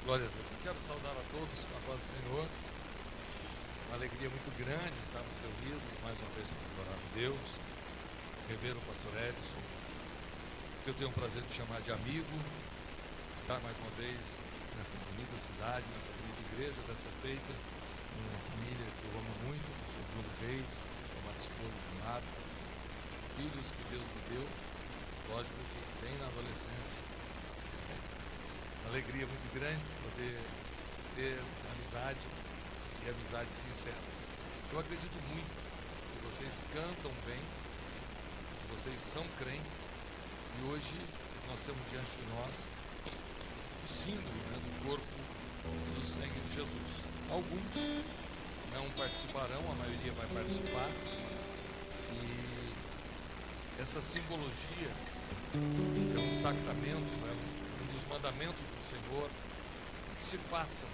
Glória a Deus. Eu quero saudar a todos com a paz do Senhor. Uma alegria muito grande estarmos reunidos mais uma vez para adorar a Deus, rever o pastor Edson, que eu tenho o prazer de chamar de amigo, estar mais uma vez nessa bonita cidade, nessa bonita igreja dessa feita, uma família que eu amo muito, o pastor Bruno Reis, chamado esposo do lado, filhos que Deus me deu, lógico que bem na adolescência. Alegria muito grande poder ter amizade e amizades sinceras. Eu acredito muito que vocês cantam bem, que vocês são crentes, e hoje nós temos diante de nós o símbolo, do corpo e do sangue de Jesus. Alguns não participarão, a maioria vai participar, e essa simbologia é um sacramento, um dos mandamentos do Senhor, que se faça,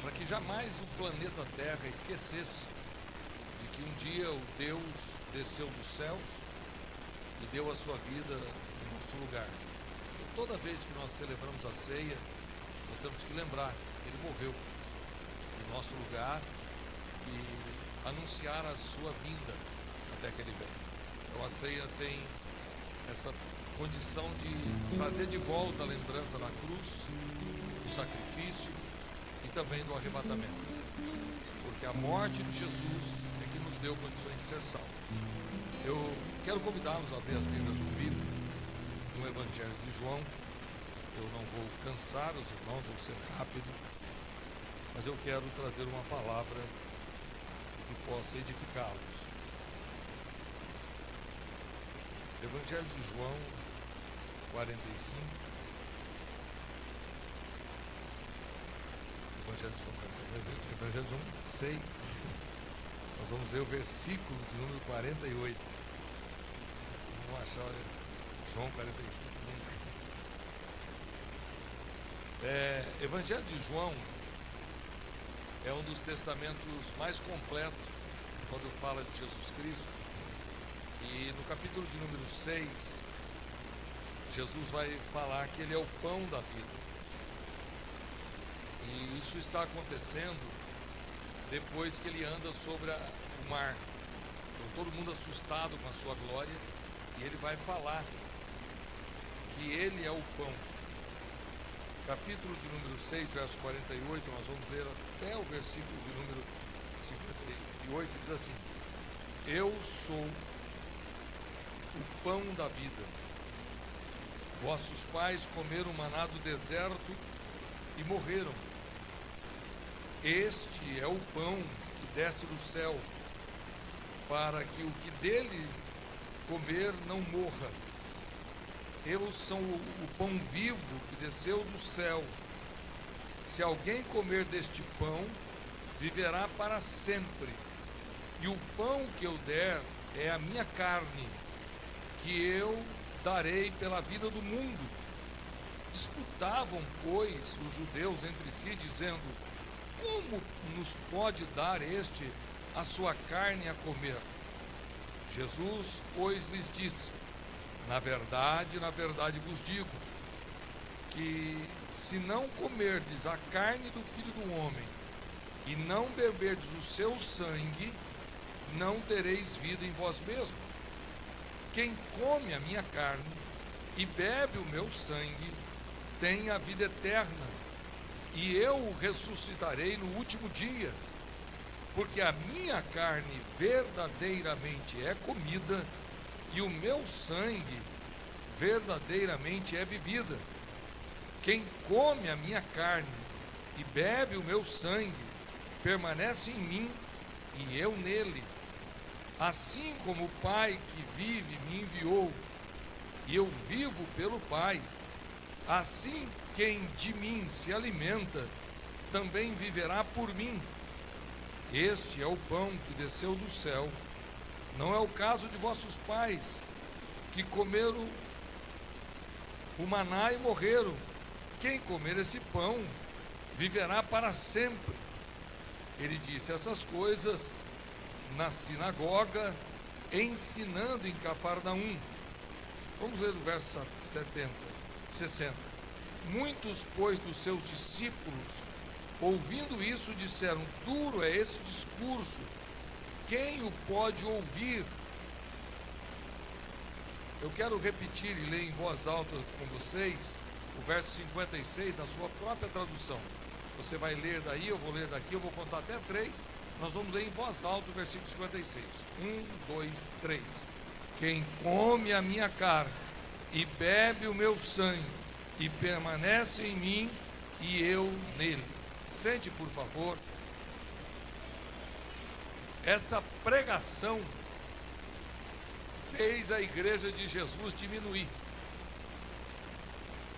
para que jamais o planeta Terra esquecesse de que um dia o Deus desceu dos céus e deu a sua vida em nosso lugar. E toda vez que nós celebramos a ceia, nós temos que lembrar que Ele morreu em nosso lugar e anunciar a sua vinda até que Ele venha. Então a ceia tem essa condição de trazer de volta a lembrança da cruz, do sacrifício e também do arrebatamento, porque a morte de Jesus é que nos deu condições de ser salvos. Eu quero convidá-los a abrir as Bíblias comigo no Evangelho de João. Eu não vou cansar os irmãos, vou ser rápido, mas eu quero trazer uma palavra que possa edificá-los. Evangelho de João 45. Evangelho de João 6. Nós vamos ler o versículo de número 48. Vocês não vão achar, olha, João 45 nunca. Evangelho de João é um dos testamentos mais completos quando fala de Jesus Cristo. E no capítulo de número 6, Jesus vai falar que Ele é o pão da vida. E isso está acontecendo depois que Ele anda sobre o mar. Então, todo mundo assustado com a sua glória. E Ele vai falar que Ele é o pão. Capítulo de número 6, verso 48, nós vamos ler até o versículo de número 58, diz assim: Eu sou o pão da vida. Vossos pais comeram maná do deserto e morreram. Este é o pão que desce do céu, para que o que dele comer não morra. Eu sou o pão vivo que desceu do céu. Se alguém comer deste pão, viverá para sempre. E o pão que eu der é a minha carne, que eu darei pela vida do mundo. Disputavam, pois, os judeus entre si, dizendo: Como nos pode dar este a sua carne a comer? Jesus, pois, lhes disse: na verdade vos digo, que se não comerdes a carne do Filho do Homem, e não beberdes o seu sangue, não tereis vida em vós mesmos. Quem come a minha carne e bebe o meu sangue tem a vida eterna, e eu o ressuscitarei no último dia, porque a minha carne verdadeiramente é comida e o meu sangue verdadeiramente é bebida. Quem come a minha carne e bebe o meu sangue permanece em mim e eu nele. Assim como o Pai que vive me enviou, e eu vivo pelo Pai, assim quem de mim se alimenta, também viverá por mim. Este é o pão que desceu do céu. Não é o caso de vossos pais, que comeram o maná e morreram. Quem comer esse pão, viverá para sempre. Ele disse essas coisas na sinagoga, ensinando em Cafarnaum. Vamos ler o verso 60. Muitos, pois, dos seus discípulos, ouvindo isso, disseram: duro é esse discurso, quem o pode ouvir? Eu quero repetir e ler em voz alta com vocês o verso 56 na sua própria tradução. Você vai ler daí, eu vou ler daqui, eu vou contar até 3. Nós vamos ler em voz alta o versículo 56. 1, 2, 3. Quem come a minha carne e bebe o meu sangue e permanece em mim e eu nele. Sente, por favor. Essa pregação fez a igreja de Jesus diminuir.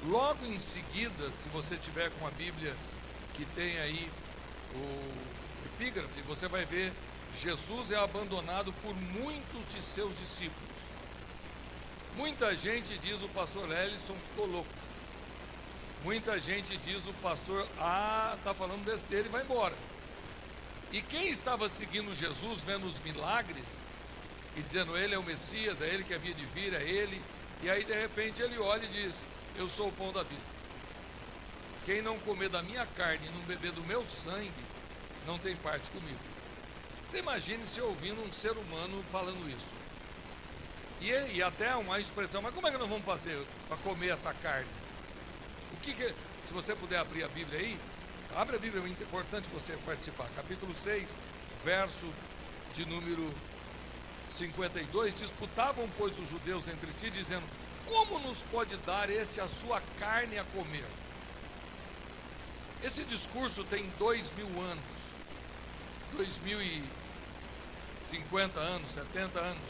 Logo em seguida, se você tiver com a Bíblia que tem aí o epígrafe, você vai ver: Jesus é abandonado por muitos de seus discípulos. Muita gente diz: o pastor Ellison ficou louco. Muita gente diz: o pastor está falando besteira e vai embora. E quem estava seguindo Jesus, vendo os milagres e dizendo: ele é o Messias, é ele que havia de vir, é ele, e aí de repente ele olha e diz: eu sou o pão da vida. Quem não comer da minha carne e não beber do meu sangue, não tem parte comigo. Você imagine se ouvindo um ser humano falando isso. E até uma expressão: mas como é que nós vamos fazer para comer essa carne? Se você puder abrir a Bíblia aí, abre a Bíblia, é importante você participar. Capítulo 6, verso de número 52. Disputavam, pois, os judeus entre si, dizendo: como nos pode dar este a sua carne a comer? Esse discurso tem 2000 anos, 2050 anos, 70 anos,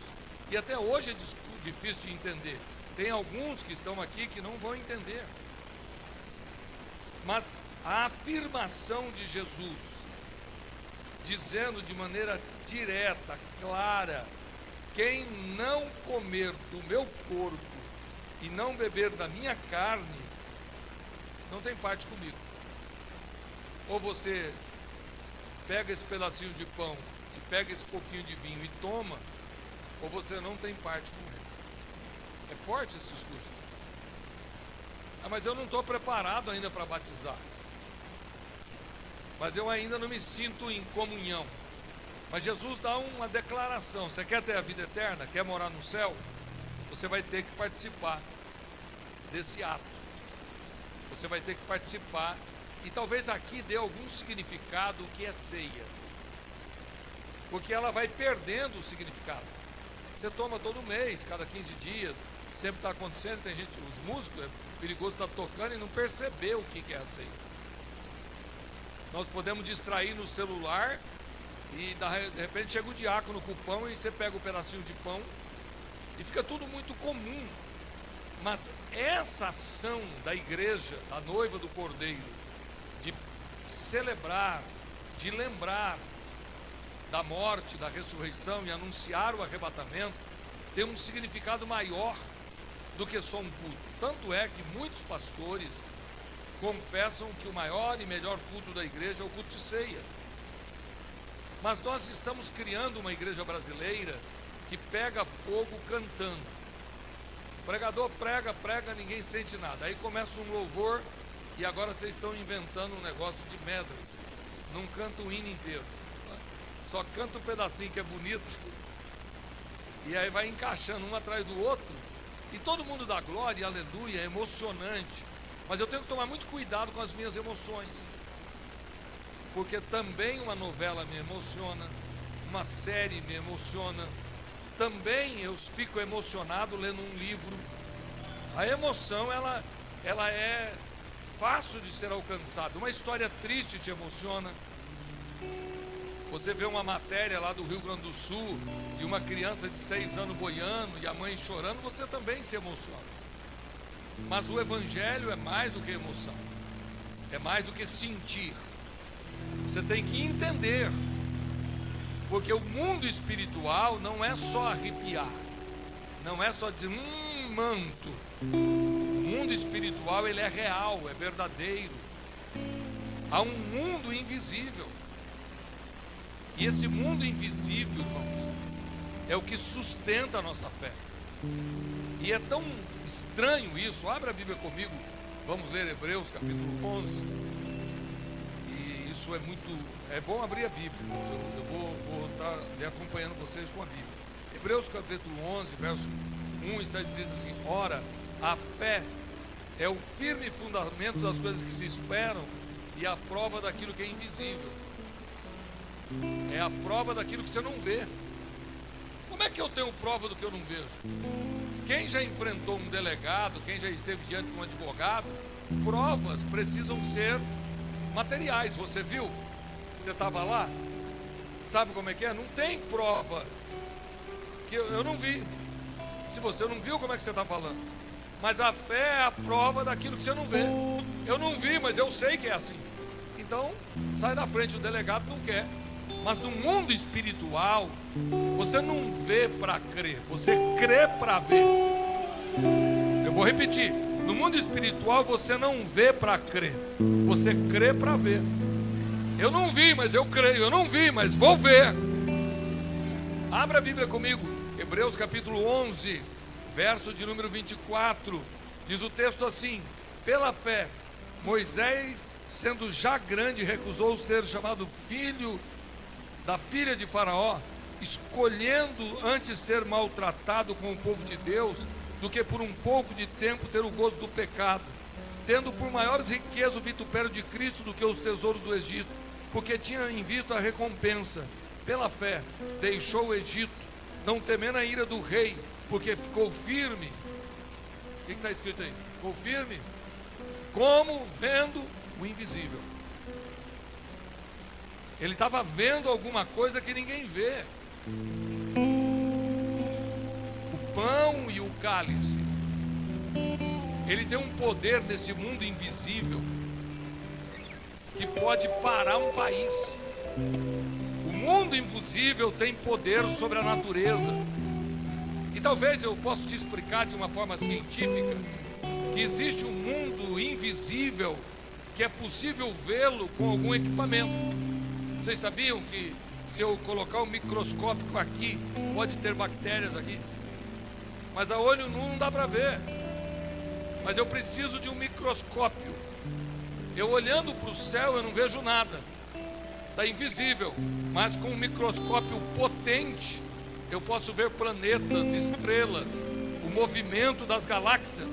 e até hoje é difícil de entender. Tem alguns que estão aqui que não vão entender. Mas a afirmação de Jesus, dizendo de maneira direta, clara: quem não comer do meu corpo e não beber da minha carne, não tem parte comigo. Ou você pega esse pedacinho de pão e pega esse pouquinho de vinho e toma, ou você não tem parte comigo. É forte esse discurso. Mas eu não estou preparado ainda para batizar. Mas eu ainda não me sinto em comunhão. Mas Jesus dá uma declaração: você quer ter a vida eterna? Quer morar no céu? Você vai ter que participar desse ato. Você vai ter que participar. E talvez aqui dê algum significado o que é ceia. Porque ela vai perdendo o significado. Você toma todo mês, cada 15 dias, sempre está acontecendo. Tem gente, os músicos, é perigoso estar tocando e não perceber o que é a ceia. Nós podemos distrair no celular e de repente chega o diácono com o pão e você pega um pedacinho de pão e fica tudo muito comum. Mas essa ação da igreja, da noiva do Cordeiro, de celebrar, de lembrar da morte, da ressurreição e anunciar o arrebatamento, tem um significado maior do que só um culto. Tanto é que muitos pastores confessam que o maior e melhor culto da igreja é o culto de ceia. Mas nós estamos criando uma igreja brasileira que pega fogo cantando. O pregador prega, ninguém sente nada. Aí começa um louvor e agora vocês estão inventando um negócio de medley. Não canta o hino inteiro. Só canta um pedacinho que é bonito. E aí vai encaixando um atrás do outro. E todo mundo dá glória, aleluia, é emocionante. Mas eu tenho que tomar muito cuidado com as minhas emoções. Porque também uma novela me emociona, uma série me emociona. Também eu fico emocionado lendo um livro. A emoção, ela é fácil de ser alcançada. Uma história triste te emociona. Você vê uma matéria lá do Rio Grande do Sul de uma criança de 6 anos boiando e a mãe chorando, você também se emociona. Mas o evangelho é mais do que emoção, é mais do que sentir. Você tem que entender, porque o mundo espiritual não é só arrepiar, não é só dizer manto. O mundo espiritual, ele é real, é verdadeiro. Há um mundo invisível. E esse mundo invisível, irmãos, é o que sustenta a nossa fé. E é tão estranho isso. Abra a Bíblia comigo Vamos ler Hebreus capítulo 11. E isso é bom abrir a Bíblia. Eu vou estar acompanhando vocês com a Bíblia. Hebreus capítulo 11, verso 1 diz assim: ora, a fé é o firme fundamento das coisas que se esperam e a prova daquilo que é invisível. É a prova daquilo que você não vê. Como é que eu tenho prova do que eu não vejo? Quem já enfrentou um delegado, quem já esteve diante de um advogado, provas precisam ser materiais. Você viu? Você estava lá? Sabe como é que é? Não tem prova que eu não vi. Se você não viu, como é que você está falando? Mas a fé é a prova daquilo que você não vê. Eu não vi, mas eu sei que é assim. Então, sai da frente, o delegado não quer. Mas no mundo espiritual, você não vê para crer, você crê para ver. Eu vou repetir: no mundo espiritual você não vê para crer, você crê para ver. Eu não vi, mas eu creio. Eu não vi, mas vou ver. Abra a Bíblia comigo, Hebreus capítulo 11, verso de número 24. Diz o texto assim: pela fé, Moisés, sendo já grande, recusou ser chamado filho da filha de Faraó, escolhendo antes ser maltratado com o povo de Deus, do que por um pouco de tempo ter o gozo do pecado, tendo por maiores riquezas o vitupério de Cristo do que os tesouros do Egito, porque tinha em vista a recompensa. Pela fé deixou o Egito, não temendo a ira do rei, porque ficou firme. O que está escrito aí? Ficou firme, como vendo o invisível. Ele estava vendo alguma coisa que ninguém vê. O pão e o cálice. Ele tem um poder nesse mundo invisível que pode parar um país. O mundo invisível tem poder sobre a natureza. E talvez eu possa te explicar de uma forma científica que existe um mundo invisível que é possível vê-lo com algum equipamento. Vocês sabiam que se eu colocar um microscópio aqui, pode ter bactérias aqui? Mas a olho nu não dá para ver. Mas eu preciso de um microscópio. Eu olhando para o céu eu não vejo nada. Está invisível. Mas com um microscópio potente, eu posso ver planetas, estrelas, o movimento das galáxias.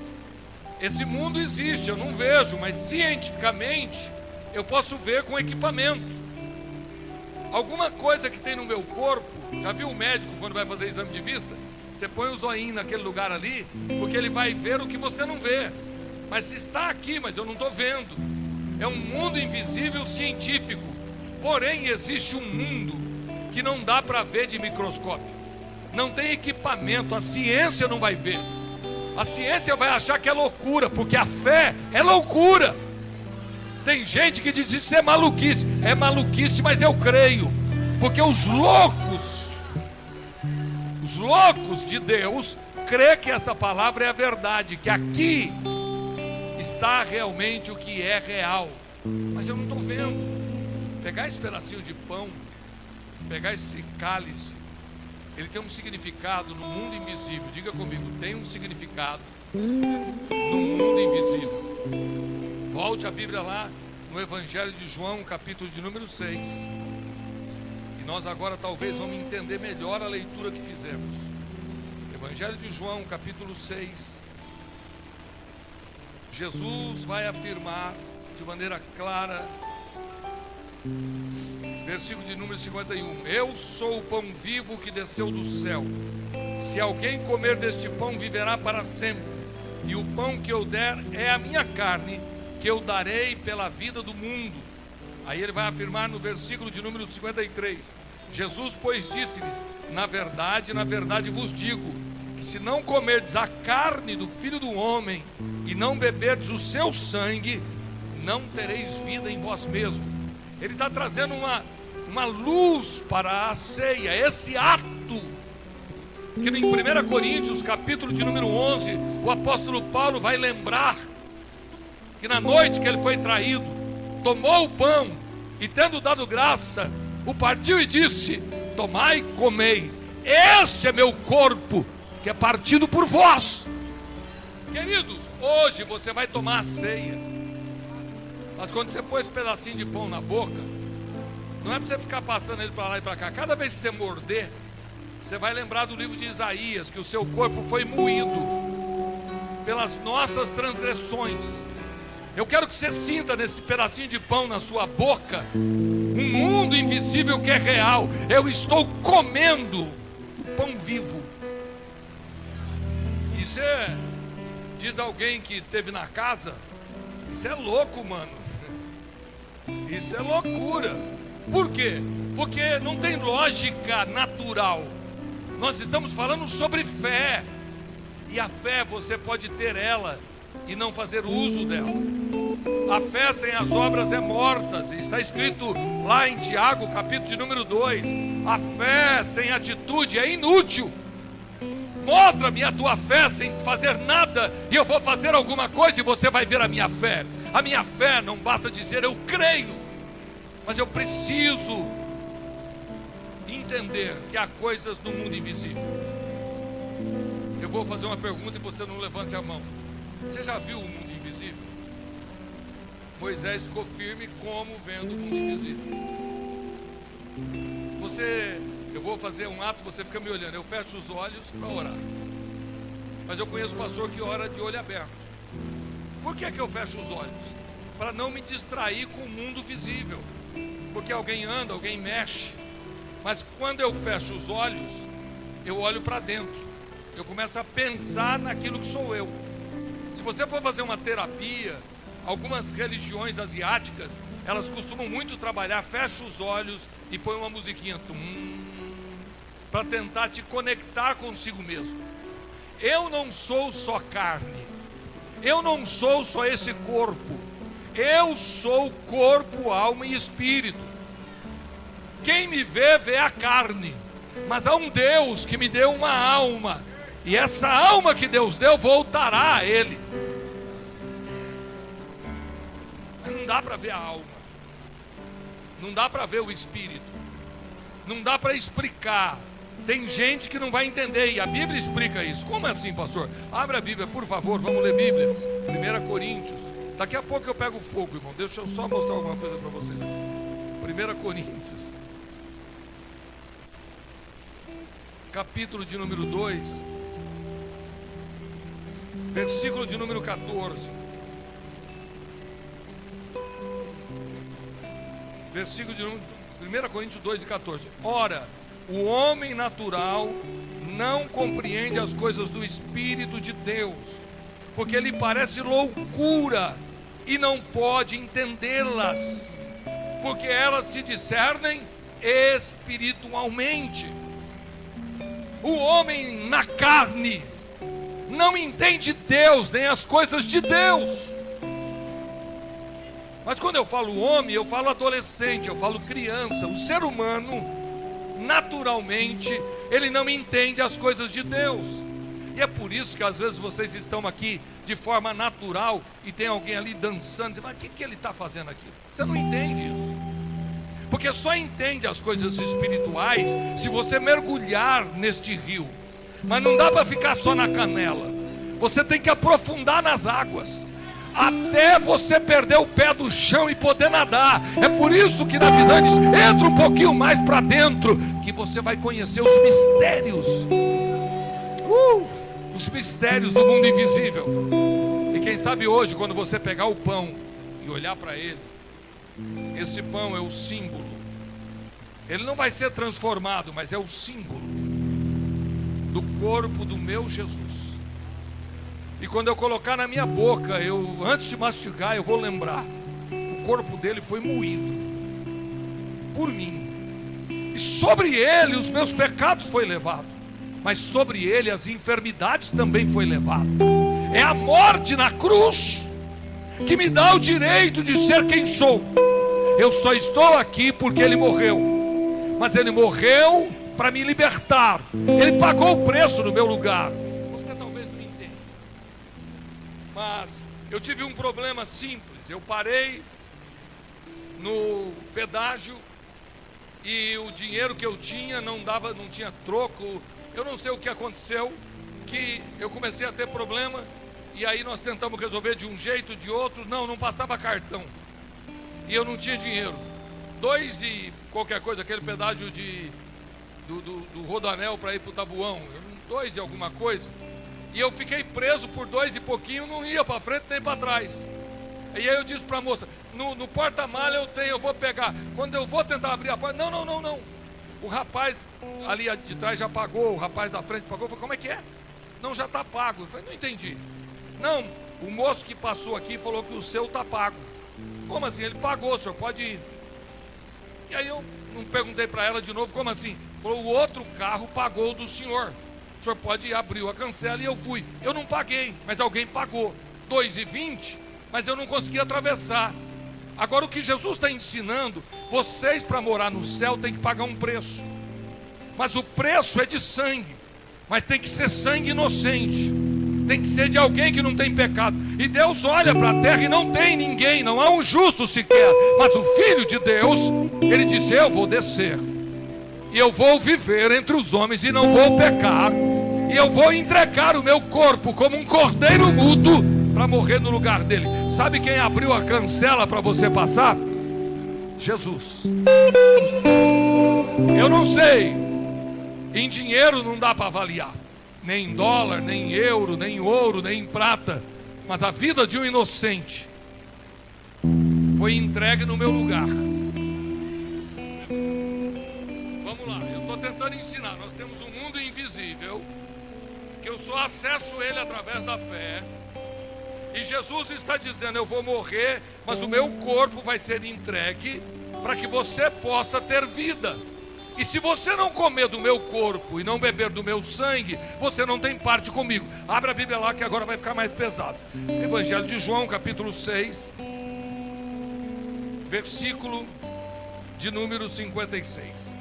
Esse mundo existe, eu não vejo, mas cientificamente eu posso ver com equipamento. Alguma coisa que tem no meu corpo, já viu o médico quando vai fazer exame de vista? Você põe o zoinho naquele lugar ali, porque ele vai ver o que você não vê. Mas está aqui, mas eu não estou vendo. É um mundo invisível científico. Porém, existe um mundo que não dá para ver de microscópio. Não tem equipamento, a ciência não vai ver. A ciência vai achar que é loucura, porque a fé é loucura. Tem gente que diz isso é maluquice. É maluquice, mas eu creio. Porque os loucos de Deus, crê que esta palavra é a verdade, que aqui está realmente o que é real. Mas eu não estou vendo. Pegar esse pedacinho de pão, pegar esse cálice, ele tem um significado no mundo invisível. Diga comigo, tem um significado no mundo invisível. Volte a Bíblia lá no Evangelho de João, capítulo de número 6. E nós agora talvez vamos entender melhor a leitura que fizemos. Evangelho de João, capítulo 6. Jesus vai afirmar de maneira clara, versículo de número 51: eu sou o pão vivo que desceu do céu. Se alguém comer deste pão, viverá para sempre. E o pão que eu der é a minha carne, que eu darei pela vida do mundo. Aí ele vai afirmar no versículo de número 53: Jesus, pois, disse-lhes: na verdade vos digo, que se não comerdes a carne do Filho do Homem, e não beberdes o seu sangue, não tereis vida em vós mesmos. Ele está trazendo uma luz para a ceia, esse ato, que em 1 Coríntios, capítulo de número 11, o apóstolo Paulo vai lembrar, que na noite que ele foi traído, tomou o pão, e tendo dado graça, o partiu e disse: tomai e comei, este é meu corpo, que é partido por vós. Queridos, hoje você vai tomar a ceia, mas quando você põe esse pedacinho de pão na boca, não é para você ficar passando ele para lá e para cá. Cada vez que você morder, você vai lembrar do livro de Isaías, que o seu corpo foi moído pelas nossas transgressões. Eu quero que você sinta nesse pedacinho de pão na sua boca um mundo invisível que é real. Eu estou comendo o pão vivo. Isso é, diz alguém que esteve na casa, isso é louco, mano. Isso é loucura. Por quê? Porque não tem lógica natural. Nós estamos falando sobre fé. E a fé, você pode ter ela e não fazer uso dela. A fé sem as obras é morta. Está escrito lá em Tiago, capítulo de número 2. A fé sem atitude é inútil. Mostra-me a tua fé sem fazer nada, e eu vou fazer alguma coisa e você vai ver a minha fé. A minha fé não basta dizer eu creio, mas eu preciso entender que há coisas no mundo invisível. Eu vou fazer uma pergunta e você não levante a mão. Você já viu o mundo invisível? Moisés ficou firme como vendo o mundo invisível. Eu vou fazer um ato, você fica me olhando. Eu fecho os olhos para orar. Mas eu conheço pastor que ora de olho aberto. Por que eu fecho os olhos? Para não me distrair com o mundo visível. Porque alguém anda, alguém mexe. Mas quando eu fecho os olhos, eu olho para dentro. Eu começo a pensar naquilo que sou eu. Se você for fazer uma terapia, algumas religiões asiáticas, elas costumam muito trabalhar, fecha os olhos e põe uma musiquinha para tentar te conectar consigo mesmo. Eu não sou só carne, eu não sou só esse corpo, eu sou corpo, alma e espírito. Quem me vê, vê a carne, mas há um Deus que me deu uma alma, e essa alma que Deus deu voltará a Ele. Mas não dá para ver a alma, não dá para ver o espírito, não dá para explicar. Tem gente que não vai entender, e a Bíblia explica isso. Como assim, pastor? Abre a Bíblia, por favor, vamos ler Bíblia. 1 Coríntios. Daqui a pouco eu pego fogo, irmão. Deixa eu só mostrar alguma coisa para vocês. 1 Coríntios, capítulo de número 2, versículo de número 14. Versículo de número 1 Coríntios 2 e 14. Ora, o homem natural não compreende as coisas do Espírito de Deus, porque lhe parece loucura e não pode entendê-las, porque elas se discernem espiritualmente. O homem na carne não entende Deus, nem as coisas de Deus. Mas quando eu falo homem, eu falo adolescente, eu falo criança. O ser humano, naturalmente, ele não entende as coisas de Deus. E é por isso que às vezes vocês estão aqui de forma natural e tem alguém ali dançando, você fala, o que ele está fazendo aqui? Você não entende isso. Porque só entende as coisas espirituais se você mergulhar neste rio. Mas não dá para ficar só na canela. Você tem que aprofundar nas águas, até você perder o pé do chão e poder nadar. É por isso que na visão diz, entra um pouquinho mais para dentro, que você vai conhecer os mistérios. Os mistérios do mundo invisível. E quem sabe hoje, quando você pegar o pão e olhar para ele, esse pão é o símbolo. Ele não vai ser transformado, mas é o símbolo do corpo do meu Jesus. E quando eu colocar na minha boca, antes de mastigar, eu vou lembrar, o corpo dele foi moído por mim, e sobre ele os meus pecados foi levado, mas sobre ele as enfermidades também foi levado. É a morte na cruz que me dá o direito de ser quem sou. Eu só estou aqui porque ele morreu, mas ele morreu para me libertar. Ele pagou o preço no meu lugar. Você talvez não entenda, mas eu tive um problema simples. Eu parei no pedágio e o dinheiro que eu tinha não tinha troco. Eu não sei o que aconteceu, que eu comecei a ter problema E aí nós tentamos resolver de um jeito, de outro. Não passava cartão. E eu não tinha dinheiro. 2 e qualquer coisa, aquele pedágio do Rodoanel para ir para o Tabuão. 2 e alguma coisa. E eu fiquei preso por 2 e pouquinho, não ia para frente nem para trás. E aí eu disse para a moça, no porta-malha eu vou pegar. Quando eu vou tentar abrir a porta, não. O rapaz ali de trás já pagou, o rapaz da frente pagou. Eu falei, como é que é? Não, já está pago. Eu falei, não entendi. Não, o moço que passou aqui falou que o seu está pago. Como assim? Ele pagou, o senhor pode ir. E aí eu não perguntei para ela de novo, como assim? Falou, o outro carro pagou do senhor. O senhor pode ir, abriu a cancela e eu fui. Eu não paguei, mas alguém pagou. 2,20, mas eu não consegui atravessar. Agora o que Jesus está ensinando, vocês para morar no céu tem que pagar um preço. Mas o preço é de sangue. Mas tem que ser sangue inocente. Tem que ser de alguém que não tem pecado. E Deus olha para a terra e não tem ninguém, não há um justo sequer. Mas o Filho de Deus, ele disse, eu vou descer. E eu vou viver entre os homens e não vou pecar. E eu vou entregar o meu corpo como um cordeiro mudo para morrer no lugar dele. Sabe quem abriu a cancela para você passar? Jesus. Eu não sei. Em dinheiro não dá para avaliar. Nem em dólar, nem em euro, nem em ouro, nem em prata. Mas a vida de um inocente foi entregue no meu lugar. Vamos lá, eu estou tentando ensinar. Nós temos um mundo invisível, que eu só acesso ele através da fé. E Jesus está dizendo, eu vou morrer, mas o meu corpo vai ser entregue para que você possa ter vida. E se você não comer do meu corpo e não beber do meu sangue, você não tem parte comigo. Abra a Bíblia lá que agora vai ficar mais pesado. Evangelho de João, capítulo 6, versículo de número 56.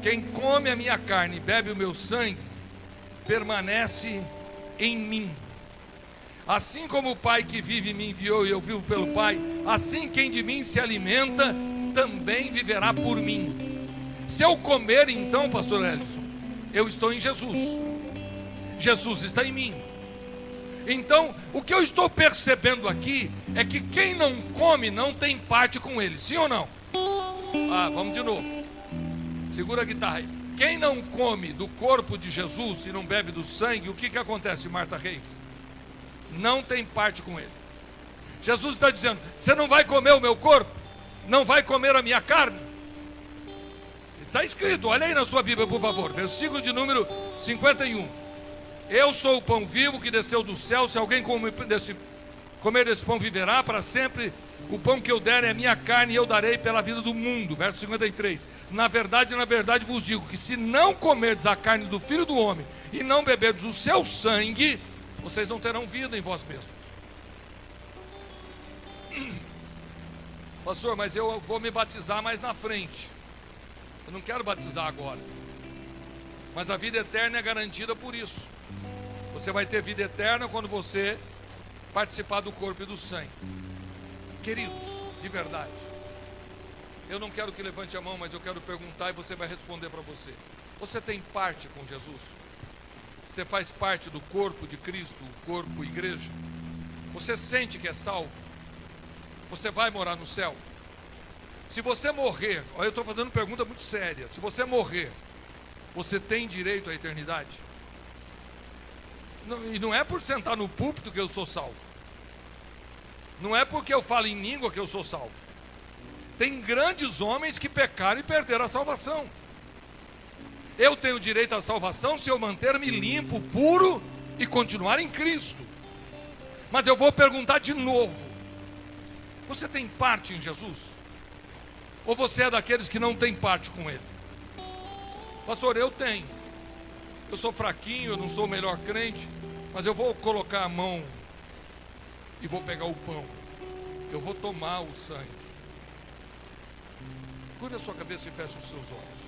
Quem come a minha carne e bebe o meu sangue, permanece em mim. Assim como o Pai que vive me enviou e eu vivo pelo Pai, assim quem de mim se alimenta, também viverá por mim. Se eu comer então, pastor Elison, eu estou em Jesus. Jesus está em mim. Então, o que eu estou percebendo aqui é que quem não come não tem parte com ele. Sim ou não? Vamos de novo. Segura a guitarra aí. Quem não come do corpo de Jesus e não bebe do sangue, o que acontece, Marta Reis? Não tem parte com ele. Jesus está dizendo, você não vai comer o meu corpo? Não vai comer a minha carne? Está escrito, olha aí na sua Bíblia, por favor, versículo de número 51. Eu sou o pão vivo que desceu do céu, se alguém comer desse pão viverá para sempre. O pão que eu der é a minha carne e eu darei pela vida do mundo. Verso 53. Na verdade vos digo que se não comerdes a carne do Filho do Homem e não beberdes o seu sangue, vocês não terão vida em vós mesmos. Pastor, mas eu vou me batizar mais na frente. Eu não quero batizar agora. Mas a vida eterna é garantida por isso. Você vai ter vida eterna quando você participar do corpo e do sangue. Queridos, de verdade, eu não quero que levante a mão, mas eu quero perguntar e você vai responder para você. Você tem parte com Jesus? Você faz parte do corpo de Cristo, o corpo igreja? Você sente que é salvo? Você vai morar no céu? Se você morrer, olha, eu estou fazendo uma pergunta muito séria. Se você morrer, você tem direito à eternidade? Não, e não é por sentar no púlpito que eu sou salvo. Não é porque eu falo em língua que eu sou salvo. Tem grandes homens que pecaram e perderam a salvação. Eu tenho direito à salvação se eu manter-me limpo, puro e continuar em Cristo. Mas eu vou perguntar de novo. Você tem parte em Jesus? Ou você é daqueles que não tem parte com Ele? Pastor, eu tenho. Eu sou fraquinho, eu não sou o melhor crente, mas eu vou colocar a mão e vou pegar o pão. Eu vou tomar o sangue. Cure a sua cabeça e feche os seus olhos.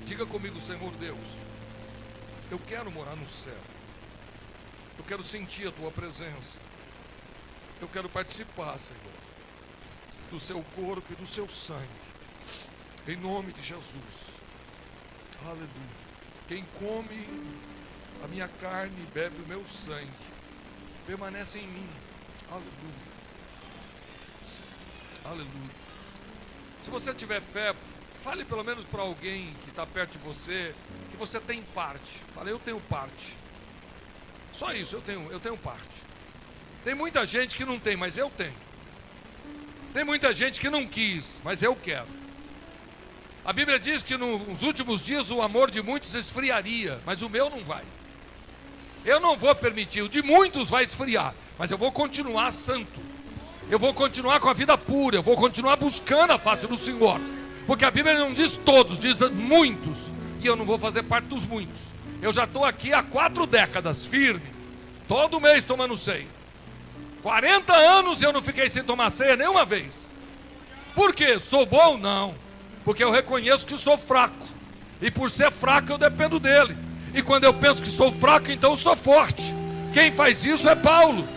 Diga comigo, Senhor Deus, eu quero morar no céu. Eu quero sentir a Tua presença. Eu quero participar, Senhor, do Seu corpo e do Seu sangue. Em nome de Jesus. Aleluia. Quem come a minha carne e bebe o meu sangue, permanece em mim. Aleluia. Aleluia. Se você tiver fé, fale pelo menos para alguém que está perto de você, que você tem parte. Fale, eu tenho parte. Só isso, eu tenho parte. Tem muita gente que não tem, mas eu tenho. Tem muita gente que não quis, mas eu quero. A Bíblia diz que nos últimos dias o amor de muitos esfriaria, mas o meu não vai. Eu não vou permitir, o de muitos vai esfriar, mas eu vou continuar santo. Eu vou continuar com a vida pura, eu vou continuar buscando a face do Senhor. Porque a Bíblia não diz todos, diz muitos. E eu não vou fazer parte dos muitos. Eu já estou aqui há 4 décadas, firme. Todo mês tomando ceia. 40 anos eu não fiquei sem tomar ceia nenhuma vez. Por quê? Sou bom? Não. Porque eu reconheço que sou fraco. E por ser fraco eu dependo dele. E quando eu penso que sou fraco, então eu sou forte. Quem faz isso é Paulo.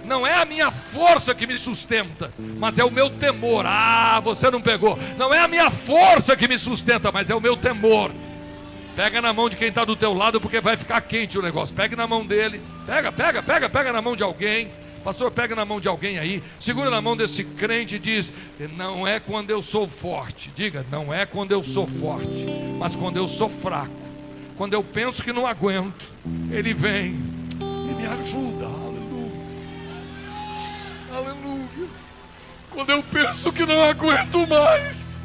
Não é a minha força que me sustenta, mas é o meu temor. Ah, você não pegou. Não é a minha força que me sustenta, mas é o meu temor. Pega na mão de quem está do teu lado, porque vai ficar quente o negócio. Pega na mão dele. Pega na mão de alguém. Pastor, pega na mão de alguém aí. Segura na mão desse crente e diz: não é quando eu sou forte. Diga, não é quando eu sou forte, mas quando eu sou fraco. Quando eu penso que não aguento, ele vem e me ajuda. Aleluia. Quando eu penso que não aguento mais,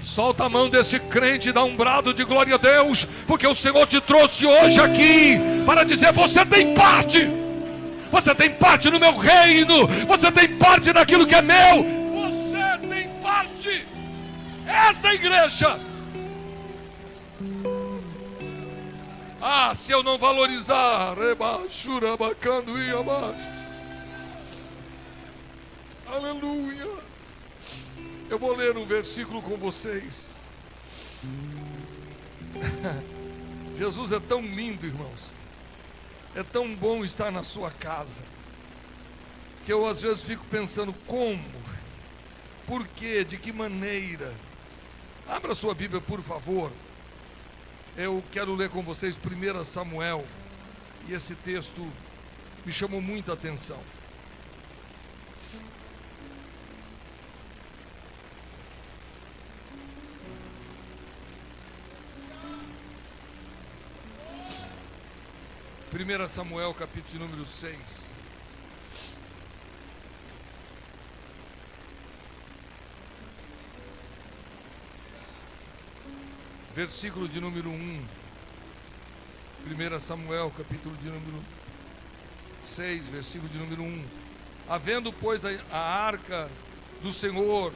solta a mão desse crente e dá um brado de glória a Deus, porque o Senhor te trouxe hoje aqui para dizer: você tem parte. Você tem parte no meu reino. Você tem parte naquilo que é meu. Você tem parte. Essa é a igreja. Ah, se eu não valorizar, aleluia. Eu vou ler um versículo com vocês. Jesus é tão lindo, irmãos. É tão bom estar na sua casa, que eu às vezes fico pensando como, por quê, de que maneira. Abra sua Bíblia, por favor. Eu quero ler com vocês 1 Samuel, e esse texto me chamou muita atenção. Primeira Samuel, capítulo número 6. Versículo de número 1. 1 Samuel, capítulo de número 6, versículo de número 1. Havendo, pois, a arca do Senhor,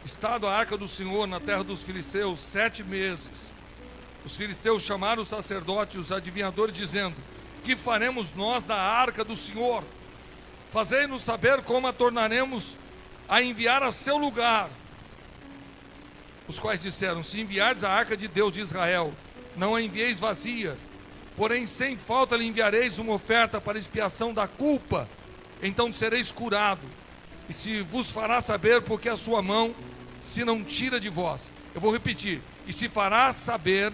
estado a arca do Senhor na terra dos filisteus 7 meses, os filisteus chamaram os sacerdotes e os adivinhadores, dizendo: que faremos nós da arca do Senhor? Fazei-nos saber como a tornaremos a enviar a seu lugar. Os quais disseram: se enviardes a arca de Deus de Israel, não a envieis vazia, porém sem falta lhe enviareis uma oferta para expiação da culpa, então sereis curado, e se vos fará saber porque a sua mão se não tira de vós. Eu vou repetir: e se fará saber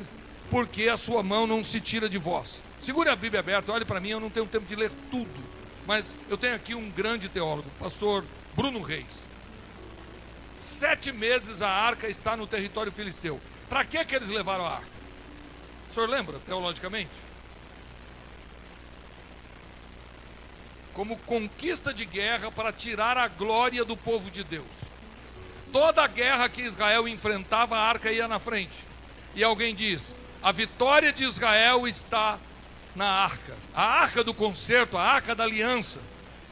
porque a sua mão não se tira de vós. Segure a Bíblia aberta, olhe para mim, eu não tenho tempo de ler tudo, mas eu tenho aqui um grande teólogo, pastor Bruno Reis. 7 meses a arca está no território filisteu. Para que eles levaram a arca? O senhor lembra, teologicamente? Como conquista de guerra para tirar a glória do povo de Deus. Toda a guerra que Israel enfrentava, a arca ia na frente. E alguém diz: a vitória de Israel está na arca. A arca do concerto, a arca da aliança.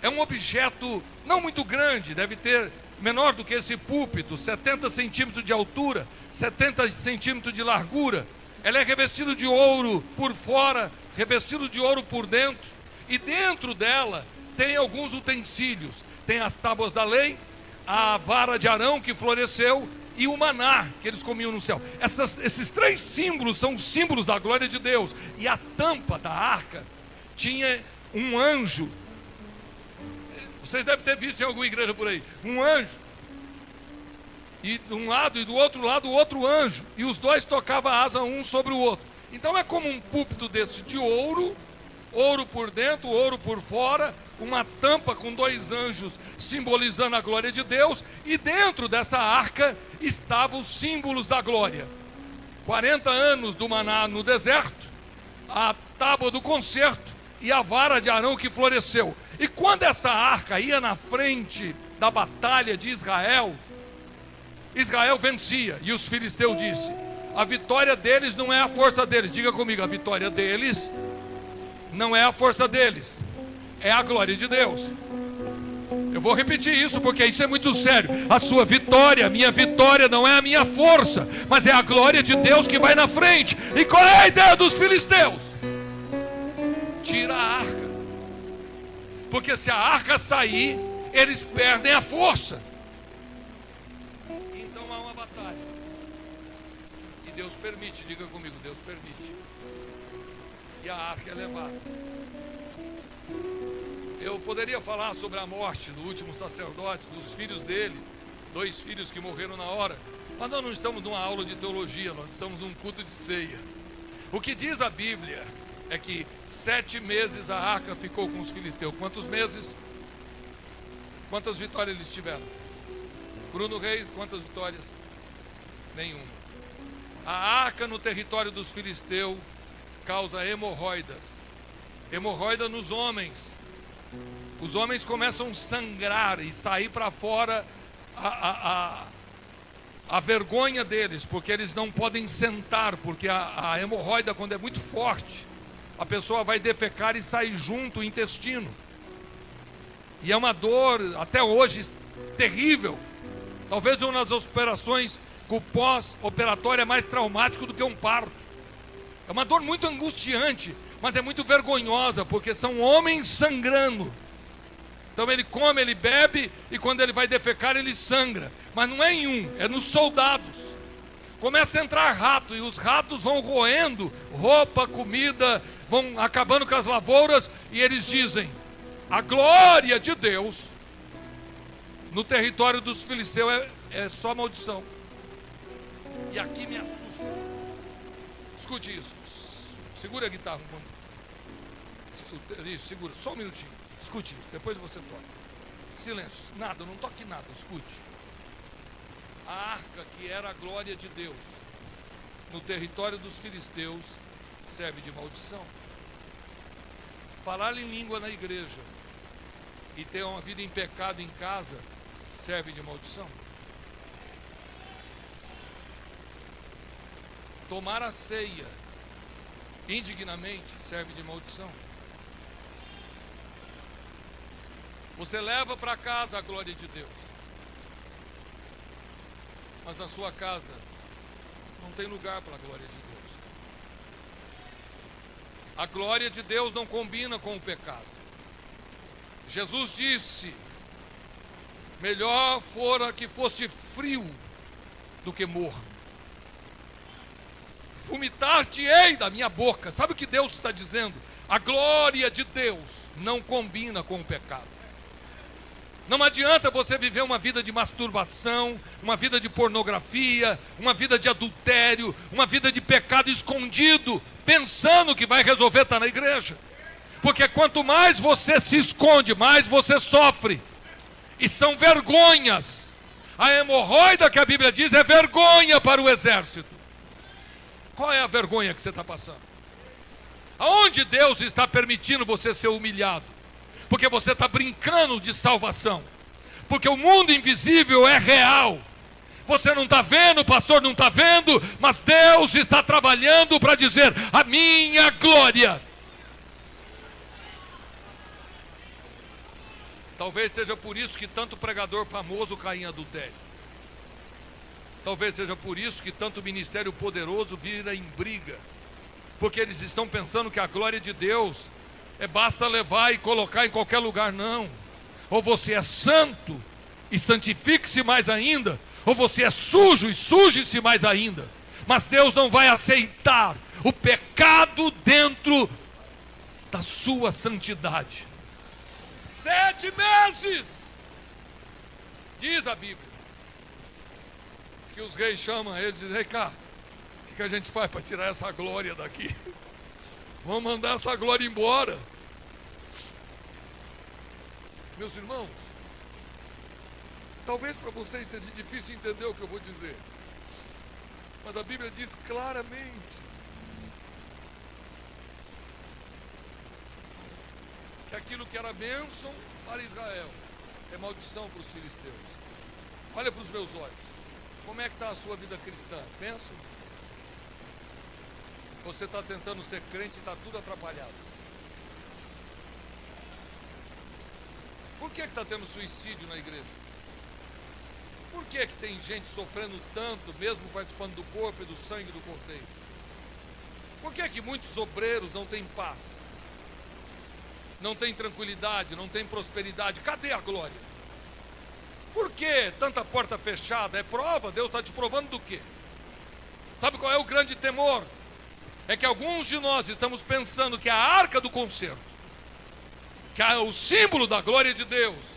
É um objeto não muito grande, deve ter menor do que esse púlpito, 70 centímetros de altura, 70 centímetros de largura. Ela é revestida de ouro por fora, revestido de ouro por dentro. E dentro dela tem alguns utensílios. Tem as tábuas da lei, a vara de Arão que floresceu e o maná que eles comiam no céu. Esses 3 símbolos são símbolos da glória de Deus. E a tampa da arca tinha um anjo. Vocês devem ter visto em alguma igreja por aí. Um anjo. e de um lado e do outro lado o outro anjo, e os dois tocavam a asa um sobre o outro. Então é como um púlpito desse de ouro, ouro por dentro, ouro por fora, uma tampa com dois anjos simbolizando a glória de Deus, e dentro dessa arca estavam os símbolos da glória. 40 anos do maná no deserto, a tábua do concerto e a vara de Arão que floresceu. E quando essa arca ia na frente da batalha de Israel, Israel vencia, e os filisteus disseram: a vitória deles não é a força deles. Diga comigo: a vitória deles não é a força deles, é a glória de Deus. Eu vou repetir isso porque isso é muito sério. A sua vitória, a minha vitória não é a minha força, mas é a glória de Deus que vai na frente. E qual é a ideia dos filisteus? Tira a arca, porque se a arca sair, eles perdem a força. Então há uma batalha, e Deus permite. Diga comigo: Deus permite, e a arca é levada. Eu poderia falar sobre a morte do último sacerdote, dos filhos dele, 2 filhos que morreram na hora, mas nós não estamos numa aula de teologia, nós estamos num culto de ceia. O que diz a Bíblia é que 7 meses a arca ficou com os filisteus. Quantos meses? Quantas vitórias eles tiveram? Bruno Reis, quantas vitórias? Nenhuma. A arca no território dos filisteus causa hemorroidas. Hemorroida nos homens. Os homens começam a sangrar e sair para fora a vergonha deles, porque eles não podem sentar, porque a hemorroida, quando é muito forte, a pessoa vai defecar e sai junto o intestino. E é uma dor, até hoje, terrível. Talvez uma das operações com o pós-operatório é mais traumático do que um parto. É uma dor muito angustiante, mas é muito vergonhosa, porque são homens sangrando. Então ele come, ele bebe, e quando ele vai defecar, ele sangra. Mas não é em um, é nos soldados. Começa a entrar rato, e os ratos vão roendo roupa, comida, vão acabando com as lavouras, e eles dizem: a glória de Deus no território dos filisteus é só maldição. E aqui me assusta. Escute isso. Segura a guitarra um pouco. Isso, segura, só um minutinho. Escute isso, depois você toca. Silêncio, nada, não toque nada, escute. A arca, que era a glória de Deus no território dos filisteus, serve de maldição. Falar em língua na igreja e ter uma vida em pecado em casa serve de maldição. Tomar a ceia indignamente serve de maldição. Você leva para casa a glória de Deus, mas na sua casa não tem lugar para a glória de Deus. A glória de Deus não combina com o pecado. Jesus disse: melhor fora que foste frio do que morno. Vomitar-te-ei da minha boca. Sabe o que Deus está dizendo? A glória de Deus não combina com o pecado. Não adianta você viver uma vida de masturbação, uma vida de pornografia, uma vida de adultério, uma vida de pecado escondido, pensando que vai resolver estar na igreja. Porque quanto mais você se esconde, mais você sofre. E são vergonhas. A hemorroida que a Bíblia diz é vergonha para o exército. Qual é a vergonha que você está passando? Aonde Deus está permitindo você ser humilhado? Porque você está brincando de salvação. Porque o mundo invisível é real. Você não está vendo, o pastor não está vendo, mas Deus está trabalhando para dizer: a minha glória. Talvez seja por isso que tanto pregador famoso cai em adultério. Talvez seja por isso que tanto ministério poderoso vira em briga. Porque eles estão pensando que a glória de Deus basta levar e colocar em qualquer lugar. Não. Ou você é santo e santifique-se mais ainda, ou você é sujo e suje-se mais ainda. Mas Deus não vai aceitar o pecado dentro da sua santidade. 7 meses, diz a Bíblia. que os reis chamam ele e dizem: vem cá, o que a gente faz para tirar essa glória daqui? Vamos mandar essa glória embora. Meus irmãos, talvez para vocês seja difícil entender o que eu vou dizer, mas a Bíblia diz claramente que aquilo que era bênção para Israel é maldição para os filisteus. Olha para os meus olhos. Como é que está a sua vida cristã? Pensa. Você está tentando ser crente e está tudo atrapalhado. Por que está tendo suicídio na igreja? Por que tem gente sofrendo tanto, mesmo participando do corpo e do sangue do Cordeiro? Por que muitos obreiros não têm paz? Não têm tranquilidade, não têm prosperidade? Cadê a glória? Por que tanta porta fechada? É prova? Deus está te provando do quê? Sabe qual é o grande temor? É que alguns de nós estamos pensando que a arca do concerto, que é o símbolo da glória de Deus,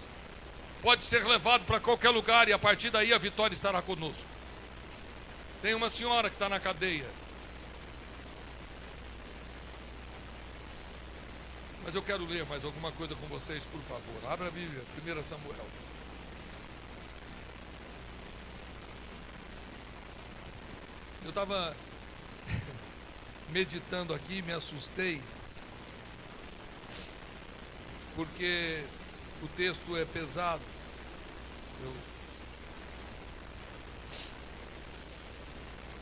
pode ser levado para qualquer lugar e a partir daí a vitória estará conosco. Tem uma senhora que está na cadeia. Mas eu quero ler mais alguma coisa com vocês, por favor. Abra a Bíblia, 1 Samuel. Eu estava meditando aqui, me assustei, porque o texto é pesado.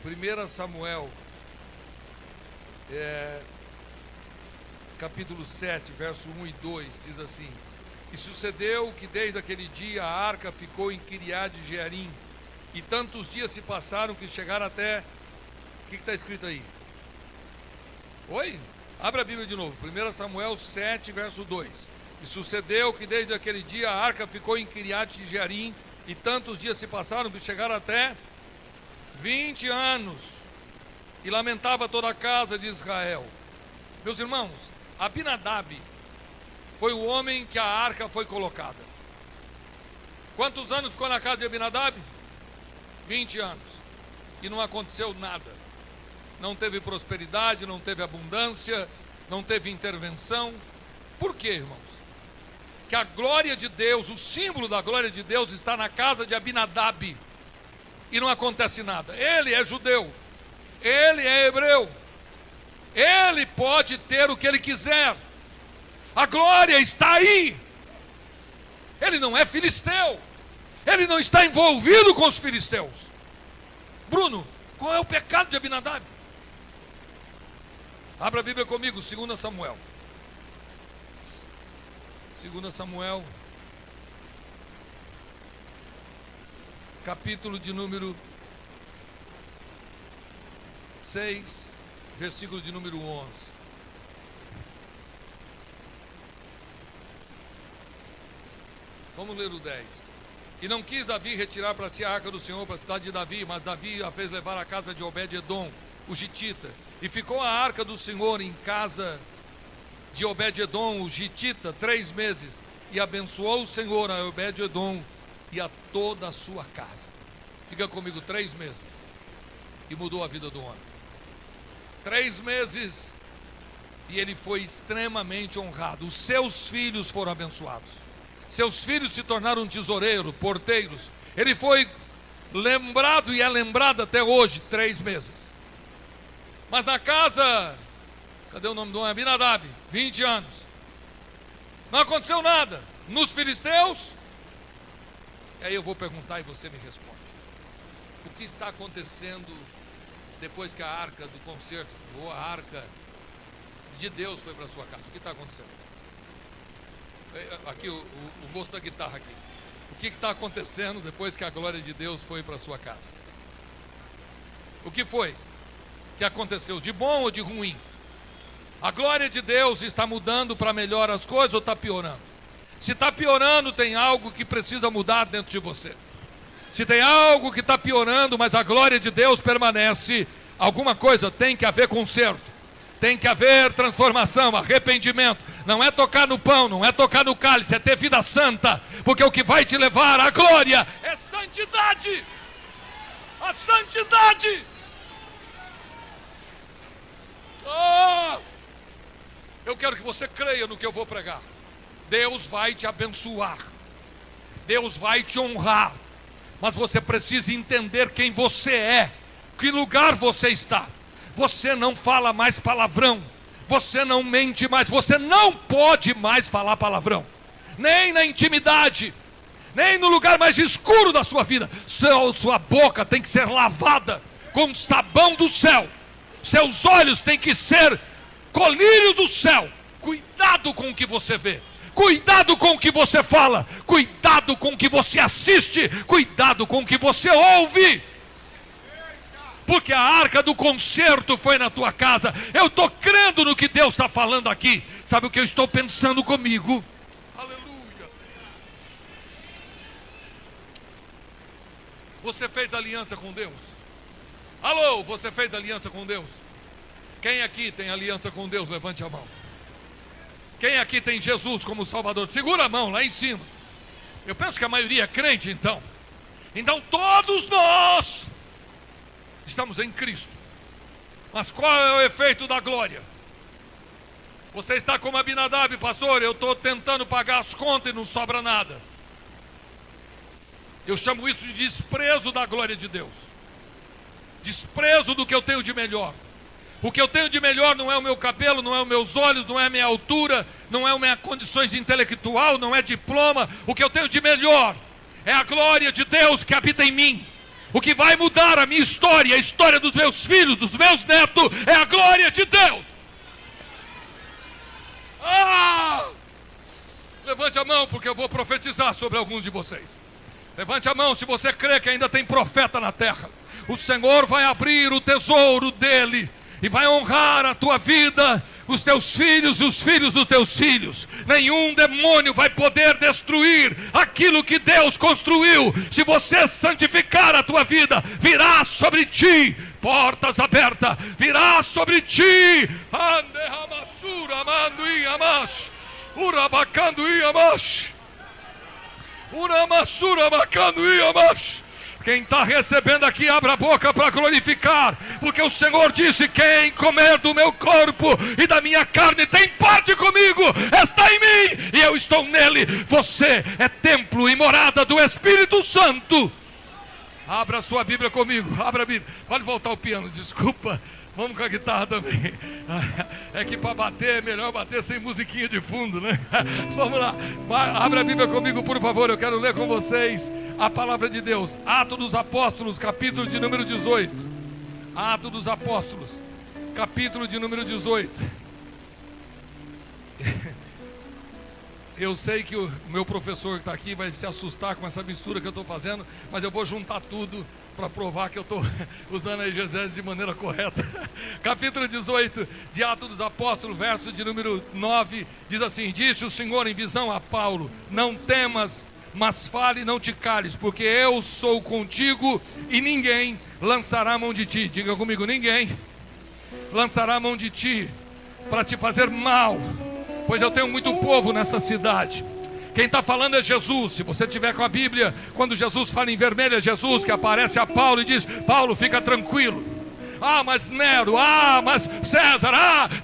1 Samuel, capítulo 7, verso 1 e 2, diz assim: E sucedeu que desde aquele dia a arca ficou em Quiriade-Jearim, e tantos dias se passaram que chegaram até... O que está escrito aí? Oi? Abra a Bíblia de novo. 1 Samuel 7, verso 2. E sucedeu que desde aquele dia a arca ficou em Quiriade-Jearim, e tantos dias se passaram que chegaram até 20 anos. E lamentava toda a casa de Israel. Meus irmãos, Abinadab foi o homem que a arca foi colocada. Quantos anos ficou na casa de Abinadab? 20 anos. E não aconteceu nada. Não teve prosperidade, não teve abundância, não teve intervenção. Por quê, irmãos? Que a glória de Deus, o símbolo da glória de Deus está na casa de Abinadab. E não acontece nada. Ele é judeu. Ele é hebreu. Ele pode ter o que ele quiser. A glória está aí. Ele não é filisteu. Ele não está envolvido com os filisteus. Bruno, qual é o pecado de Abinadab? Abra a Bíblia comigo, 2 Samuel. 2 Samuel, capítulo de número 6, versículo de número 11. Vamos ler o 10. E não quis Davi retirar para si a arca do Senhor para a cidade de Davi, mas Davi a fez levar à casa de Obed-edom, o gitita. E ficou a arca do Senhor em casa de Obed-edom, o gitita, 3 meses. E abençoou o Senhor a Obed-edom e a toda a sua casa. Fica comigo, 3 meses. E mudou a vida do homem. 3 meses. E ele foi extremamente honrado. Os seus filhos foram abençoados. Seus filhos se tornaram tesoureiros, porteiros. Ele foi lembrado e é lembrado até hoje, 3 meses. Mas na casa, cadê o nome do homem? Abinadab, 20 anos. Não aconteceu nada. Nos filisteus, e aí eu vou perguntar e você me responde. O que está acontecendo depois que a arca do concerto, ou a arca de Deus foi para a sua casa? O que está acontecendo? Aqui o moço da guitarra aqui. O que está acontecendo depois que a glória de Deus foi para a sua casa? O que foi que aconteceu? De bom ou de ruim? A glória de Deus está mudando para melhor as coisas ou está piorando? Se está piorando, tem algo que precisa mudar dentro de você. Se tem algo que está piorando, mas a glória de Deus permanece, alguma coisa tem que haver conserto. Tem que haver transformação, arrependimento. Não é tocar no pão, não é tocar no cálice, é ter vida santa. Porque o que vai te levar à glória é santidade. a santidade. Eu quero que você creia no que eu vou pregar. Deus vai te abençoar, Deus vai te honrar, mas você precisa entender quem você é, que lugar você está. Você não fala mais palavrão, você não mente mais, você não pode mais falar palavrão, nem na intimidade, nem no lugar mais escuro da sua vida. Sua boca tem que ser lavada com sabão do céu, seus olhos têm que ser colírios do céu. Cuidado com o que você vê, cuidado com o que você fala, cuidado com o que você assiste, cuidado com o que você ouve, porque a arca do concerto foi na tua casa. Eu estou crendo no que Deus está falando aqui. Sabe o que eu estou pensando comigo? Aleluia. Você fez aliança com Deus? Alô, você fez aliança com Deus? Quem aqui tem aliança com Deus? Levante a mão. Quem aqui tem Jesus como Salvador? Segura a mão lá em cima. Eu penso que a maioria é crente, então. Então todos nós estamos em Cristo. Mas qual é o efeito da glória? Você está como Abinadab, pastor. Eu estou tentando pagar as contas e não sobra nada. Eu chamo isso de desprezo da glória de Deus. Desprezo do que eu tenho de melhor. O que eu tenho de melhor não é o meu cabelo, não é os meus olhos, não é a minha altura, não é as minhas condições intelectual, não é diploma. O que eu tenho de melhor é a glória de Deus que habita em mim. O que vai mudar a minha história, a história dos meus filhos, dos meus netos, é a glória de Deus. Levante a mão, porque eu vou profetizar sobre alguns de vocês. Levante a mão se você crê que ainda tem profeta na terra. O Senhor vai abrir o tesouro dele e vai honrar a tua vida, os teus filhos e os filhos dos teus filhos. Nenhum demônio vai poder destruir aquilo que Deus construiu. Se você santificar a tua vida, virá sobre ti portas abertas, virá sobre ti Quem está recebendo aqui, abra a boca para glorificar, porque o Senhor disse: quem comer do meu corpo e da minha carne tem parte comigo, está em mim e eu estou nele. Você é templo e morada do Espírito Santo. Abra sua Bíblia comigo, abra a Bíblia. Pode voltar o piano, desculpa. Vamos com a guitarra também. É que para bater é melhor bater sem musiquinha de fundo, né? Vamos lá. Abra a Bíblia comigo, por favor. Eu quero ler com vocês a palavra de Deus. Atos dos Apóstolos, capítulo de número 18. Atos dos Apóstolos, capítulo de número 18. Eu sei que o meu professor que está aqui vai se assustar com essa mistura que eu estou fazendo, mas eu vou juntar tudo para provar que eu estou usando a exegese de maneira correta. Capítulo 18 de Atos dos Apóstolos, verso de número 9, diz assim: disse o Senhor em visão a Paulo: não temas, mas fale e não te cales, porque eu sou contigo e ninguém lançará a mão de ti. Diga comigo: ninguém lançará a mão de ti para te fazer mal, pois eu tenho muito povo nessa cidade. Quem está falando é Jesus. Se você tiver com a Bíblia, quando Jesus fala em vermelho, é Jesus que aparece a Paulo e diz: Paulo, fica tranquilo. Mas Nero, mas César,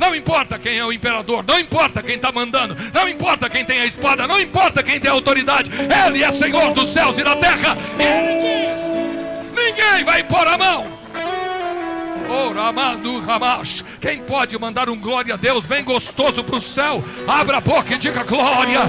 não importa quem é o imperador, não importa quem está mandando, não importa quem tem a espada, não importa quem tem a autoridade, Ele é Senhor dos céus e da terra. E Ele diz: ninguém vai pôr a mão. Quem pode mandar um glória a Deus bem gostoso para o céu? Abra a boca e diga glória.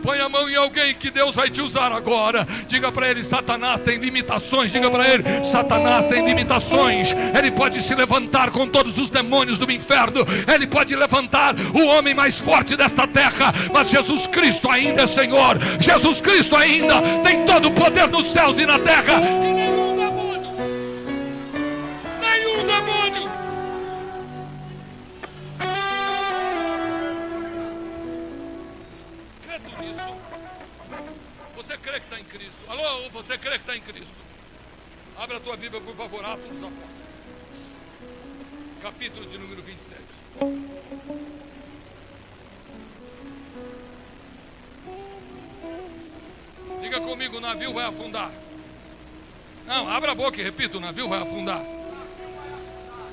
Põe a mão em alguém que Deus vai te usar agora. Diga para ele: Satanás tem limitações. Diga para ele: Satanás tem limitações. Ele pode se levantar com todos os demônios do inferno. Ele pode levantar o homem mais forte desta terra, mas Jesus Cristo ainda é Senhor. Jesus Cristo ainda tem todo o poder nos céus e na terra. E nenhum demônio Você crê que está em Cristo? Alô, você crê que está em Cristo? Abra a tua Bíblia, por favor, Atos dos Apóstolos, capítulo de número 27. Diga comigo, o navio vai afundar. Não, abra a boca e repita, o navio vai afundar.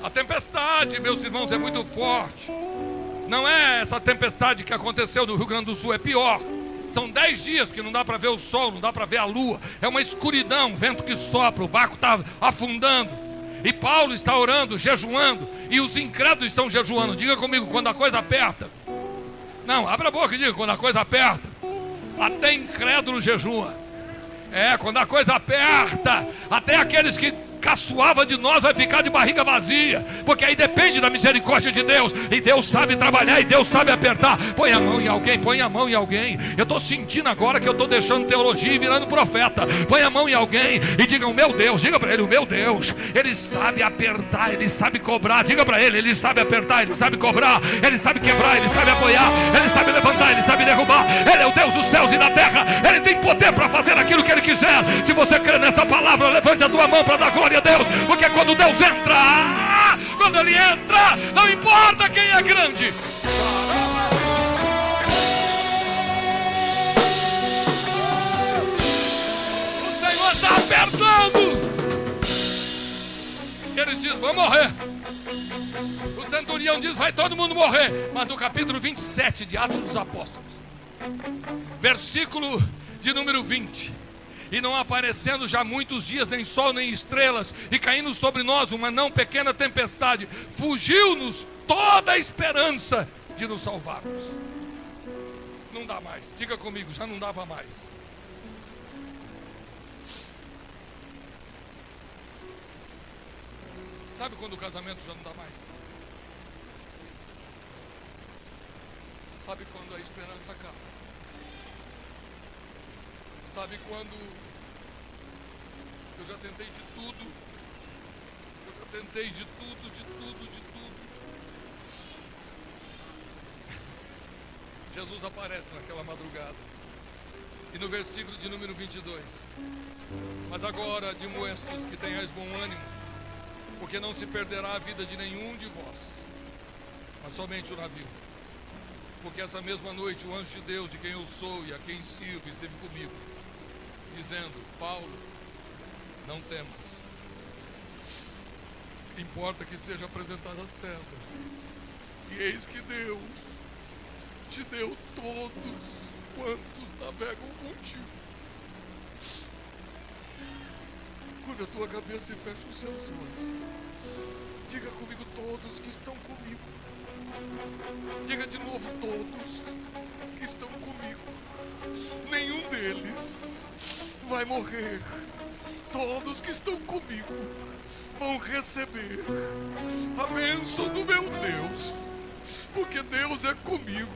A tempestade, meus irmãos, é muito forte. Não é essa tempestade que aconteceu no Rio Grande do Sul, é pior. São 10 dias que não dá para ver o sol, não dá para ver a lua. É uma escuridão, vento que sopra, o barco está afundando. E Paulo está orando, jejuando. E os incrédulos estão jejuando. Diga comigo, quando a coisa aperta. Não, abra a boca e diga, quando a coisa aperta. Até incrédulo jejua. Quando a coisa aperta, até aqueles que caçoava de nós vai ficar de barriga vazia, porque aí depende da misericórdia de Deus, e Deus sabe trabalhar, e Deus sabe apertar. Põe a mão em alguém, põe a mão em alguém. Eu estou sentindo agora que eu estou deixando teologia e virando profeta. Põe a mão em alguém e diga, o meu Deus, diga para ele, o meu Deus, ele sabe apertar, ele sabe cobrar. Diga para ele sabe apertar, ele sabe cobrar, ele sabe quebrar, ele sabe apoiar, ele sabe levantar, ele sabe derrubar. Ele é o Deus dos céus e da terra, ele tem poder para fazer aquilo que ele quiser. Se você crê nesta palavra, levante a tua mão para dar glória a Deus, porque quando Deus entra, quando ele entra, não importa quem é grande. O Senhor está apertando. Eles dizem, vão morrer. O centurião diz, vai todo mundo morrer. Mas no capítulo 27 de Atos dos Apóstolos, versículo de número 20: e não aparecendo já muitos dias, nem sol nem estrelas, e caindo sobre nós uma não pequena tempestade, fugiu-nos toda a esperança de nos salvarmos. Não dá mais, diga comigo, já não dava mais. Sabe quando o casamento já não dá mais? Sabe quando a esperança acaba? Sabe quando eu já tentei de tudo, de tudo. Jesus aparece naquela madrugada. E no versículo de número 22: mas agora admoesto-os que tenhais bom ânimo, porque não se perderá a vida de nenhum de vós, mas somente o navio. Porque essa mesma noite o anjo de Deus, de quem eu sou e a quem sirvo, esteve comigo, dizendo, Paulo, não temas. Importa que seja apresentado a César. E eis que Deus te deu todos quantos navegam contigo. Curva a tua cabeça e fecha os seus olhos. Diga comigo, todos que estão comigo. Diga de novo, todos que estão comigo. Nenhum deles vai morrer. Todos que estão comigo vão receber a bênção do meu Deus, porque Deus é comigo.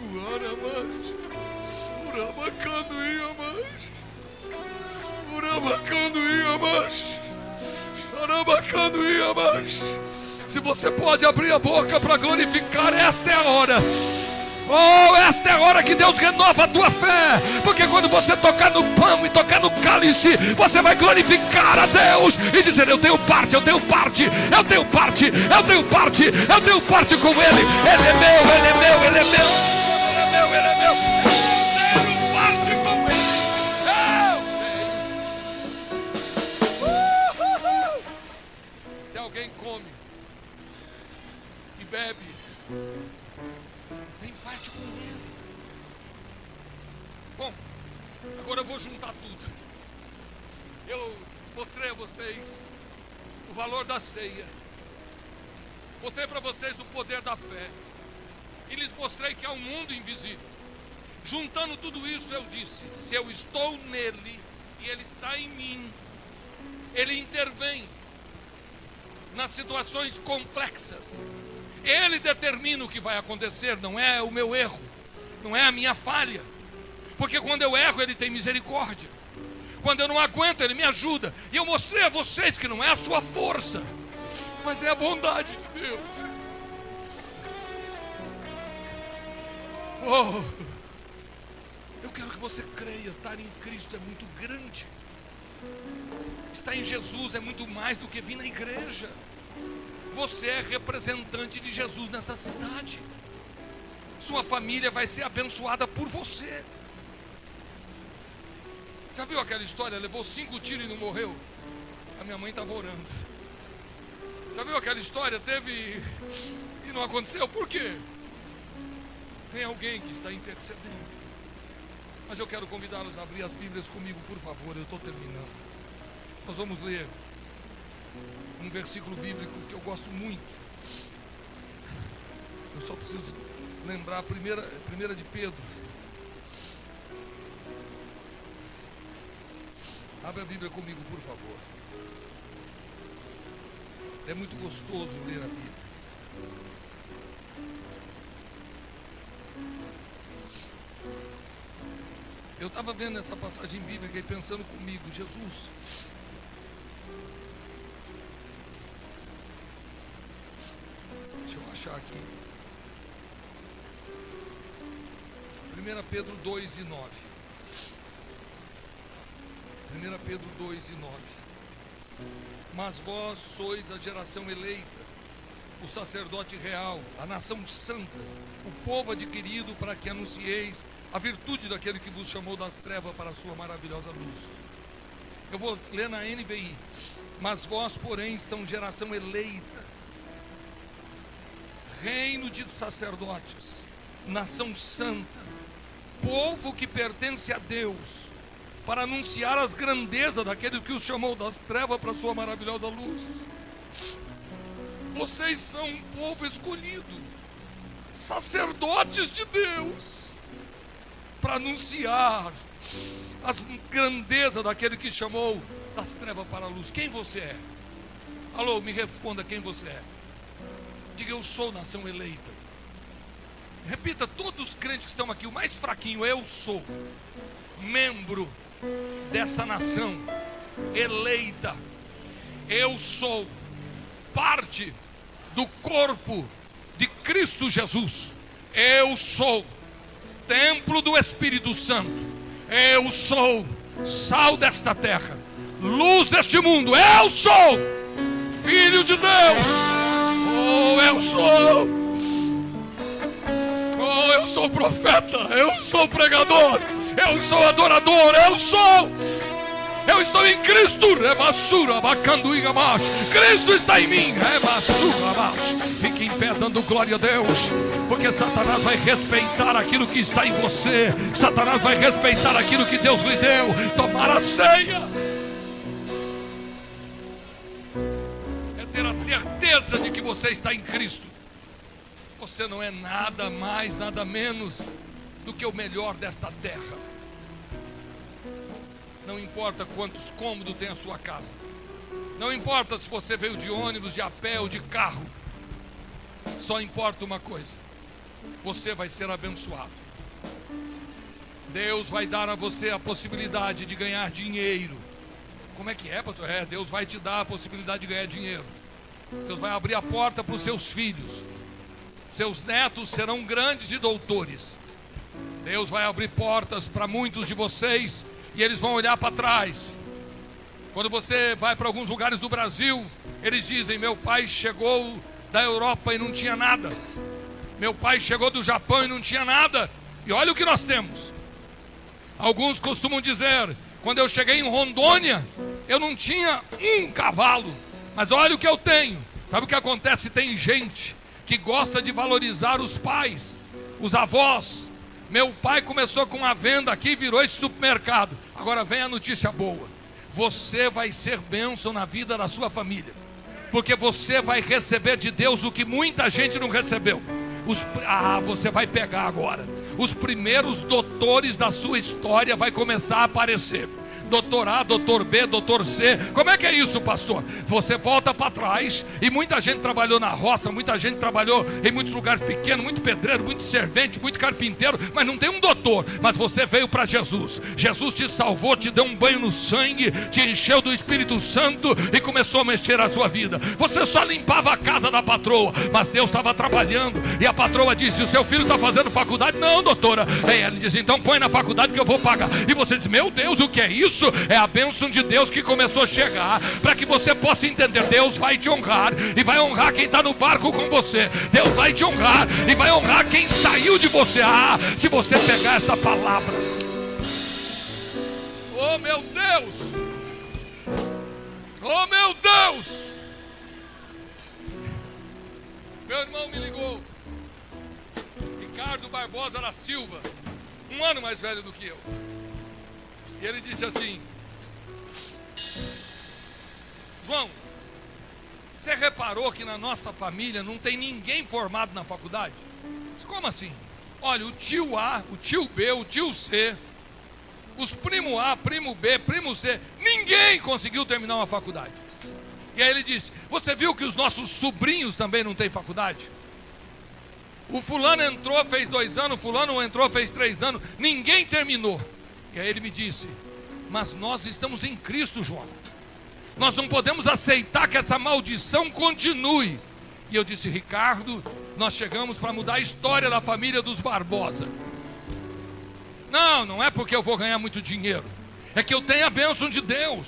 Se você pode abrir a boca para glorificar, esta é a hora. Oh, esta é a hora que Deus renova a tua fé. Porque quando você tocar no pão e tocar no cálice, você vai glorificar a Deus e dizer, eu tenho parte com Ele. Ele é meu. Eu tenho parte com Ele. Se alguém come e bebe, tem parte com Ele. Bom, agora eu vou juntar tudo. Eu mostrei a vocês o valor da ceia. Mostrei para vocês o poder da fé. E lhes mostrei que há um mundo invisível. Juntando tudo isso, eu disse, se eu estou nele e ele está em mim, ele intervém nas situações complexas. Ele determina o que vai acontecer, não é o meu erro, não é a minha falha. Porque quando eu erro, Ele tem misericórdia. Quando eu não aguento, Ele me ajuda. E eu mostrei a vocês que não é a sua força, mas é a bondade de Deus. Oh, eu quero que você creia, estar em Cristo é muito grande. Estar em Jesus é muito mais do que vir na igreja. Você é representante de Jesus nessa cidade. Sua família vai ser abençoada por você. Já viu aquela história? Levou 5 tiros e não morreu. A minha mãe estava orando. Já viu aquela história? Teve e não aconteceu. Por quê? Tem alguém que está intercedendo. Mas eu quero convidá-los a abrir as Bíblias comigo, por favor. Eu estou terminando. Nós vamos ler um versículo bíblico que eu gosto muito. Eu só preciso lembrar a primeira de Pedro. Abre a Bíblia comigo, por favor. É muito gostoso ler a Bíblia. Eu estava vendo essa passagem bíblica e pensando comigo, Jesus, deixa eu achar aqui. 1 Pedro 2 e 9. 1 Pedro 2 e 9. Mas vós sois a geração eleita, o sacerdote real, a nação santa, o povo adquirido, para que anuncieis a virtude daquele que vos chamou das trevas para a sua maravilhosa luz. Eu vou ler na NVI. Mas vós, porém, são geração eleita, reino de sacerdotes, nação santa, povo que pertence a Deus, para anunciar as grandezas daquele que os chamou das trevas para a sua maravilhosa luz. Vocês são um povo escolhido, sacerdotes de Deus, para anunciar as grandezas daquele que chamou das trevas para a luz. Quem você é? Alô, me responda quem você é. Diga: eu sou nação eleita. Repita, todos os crentes que estão aqui, o mais fraquinho: eu sou membro dessa nação eleita. Eu sou parte do corpo de Cristo Jesus. Eu sou templo do Espírito Santo. Eu sou sal desta terra, luz deste mundo. Eu sou filho de Deus. Oh, eu sou profeta. Eu sou pregador. Eu sou adorador. Eu estou em Cristo. Cristo está em mim. Fique em pé dando glória a Deus, porque Satanás vai respeitar aquilo que está em você. Satanás vai respeitar aquilo que Deus lhe deu. Tomar a ceia é ter a certeza de que você está em Cristo. Você não é nada mais, nada menos do que o melhor desta terra. Não importa quantos cômodos tem a sua casa. Não importa se você veio de ônibus, de a pé ou de carro. Só importa uma coisa: você vai ser abençoado. Deus vai dar a você a possibilidade de ganhar dinheiro. Como é que é, pastor? Deus vai te dar a possibilidade de ganhar dinheiro. Deus vai abrir a porta para os seus filhos. Seus netos serão grandes e doutores. Deus vai abrir portas para muitos de vocês, e eles vão olhar para trás. Quando você vai para alguns lugares do Brasil, eles dizem: meu pai chegou da Europa e não tinha nada. Meu pai chegou do Japão e não tinha nada. E olha o que nós temos. Alguns costumam dizer: quando eu cheguei em Rondônia, eu não tinha um cavalo, mas olha o que eu tenho. Sabe o que acontece? Tem gente que gosta de valorizar os pais, os avós. Meu pai começou com uma venda aqui e virou esse supermercado. Agora vem a notícia boa: você vai ser bênção na vida da sua família, porque você vai receber de Deus o que muita gente não recebeu. Você vai pegar agora. Os primeiros doutores da sua história vai começar a aparecer. Doutor A, doutor B, doutor C. Como é que é isso, pastor? Você volta para trás, e muita gente trabalhou na roça, muita gente trabalhou em muitos lugares pequenos, muito pedreiro, muito servente, muito carpinteiro, mas não tem um doutor. Mas você veio para Jesus. Jesus te salvou, te deu um banho no sangue, te encheu do Espírito Santo e começou a mexer a sua vida. Você só limpava a casa da patroa, mas Deus estava trabalhando, e a patroa disse: o seu filho está fazendo faculdade? Não, doutora. Aí ela diz: então põe na faculdade que eu vou pagar. E você diz: meu Deus, o que é isso? é a bênção de Deus que começou a chegar, para que você possa entender. Deus vai te honrar, e vai honrar quem está no barco com você. Deus vai te honrar, e vai honrar quem saiu de você. Se você pegar esta palavra, oh meu Deus, oh meu Deus. Meu irmão me ligou, Ricardo Barbosa da Silva, 1 ano mais velho do que eu, e ele disse assim: João, você reparou que na nossa família não tem ninguém formado na faculdade? Como assim? Olha, o tio A, o tio B, o tio C, os primo A, primo B, primo C, ninguém conseguiu terminar uma faculdade. E aí ele disse: você viu que os nossos sobrinhos também não têm faculdade? O fulano entrou, fez 2 anos, o fulano entrou, fez 3 anos, ninguém terminou. E aí ele me disse: mas nós estamos em Cristo, João. Nós não podemos aceitar que essa maldição continue. E eu disse: Ricardo, nós chegamos para mudar a história da família dos Barbosa. Não é porque eu vou ganhar muito dinheiro, é que eu tenho a bênção de Deus.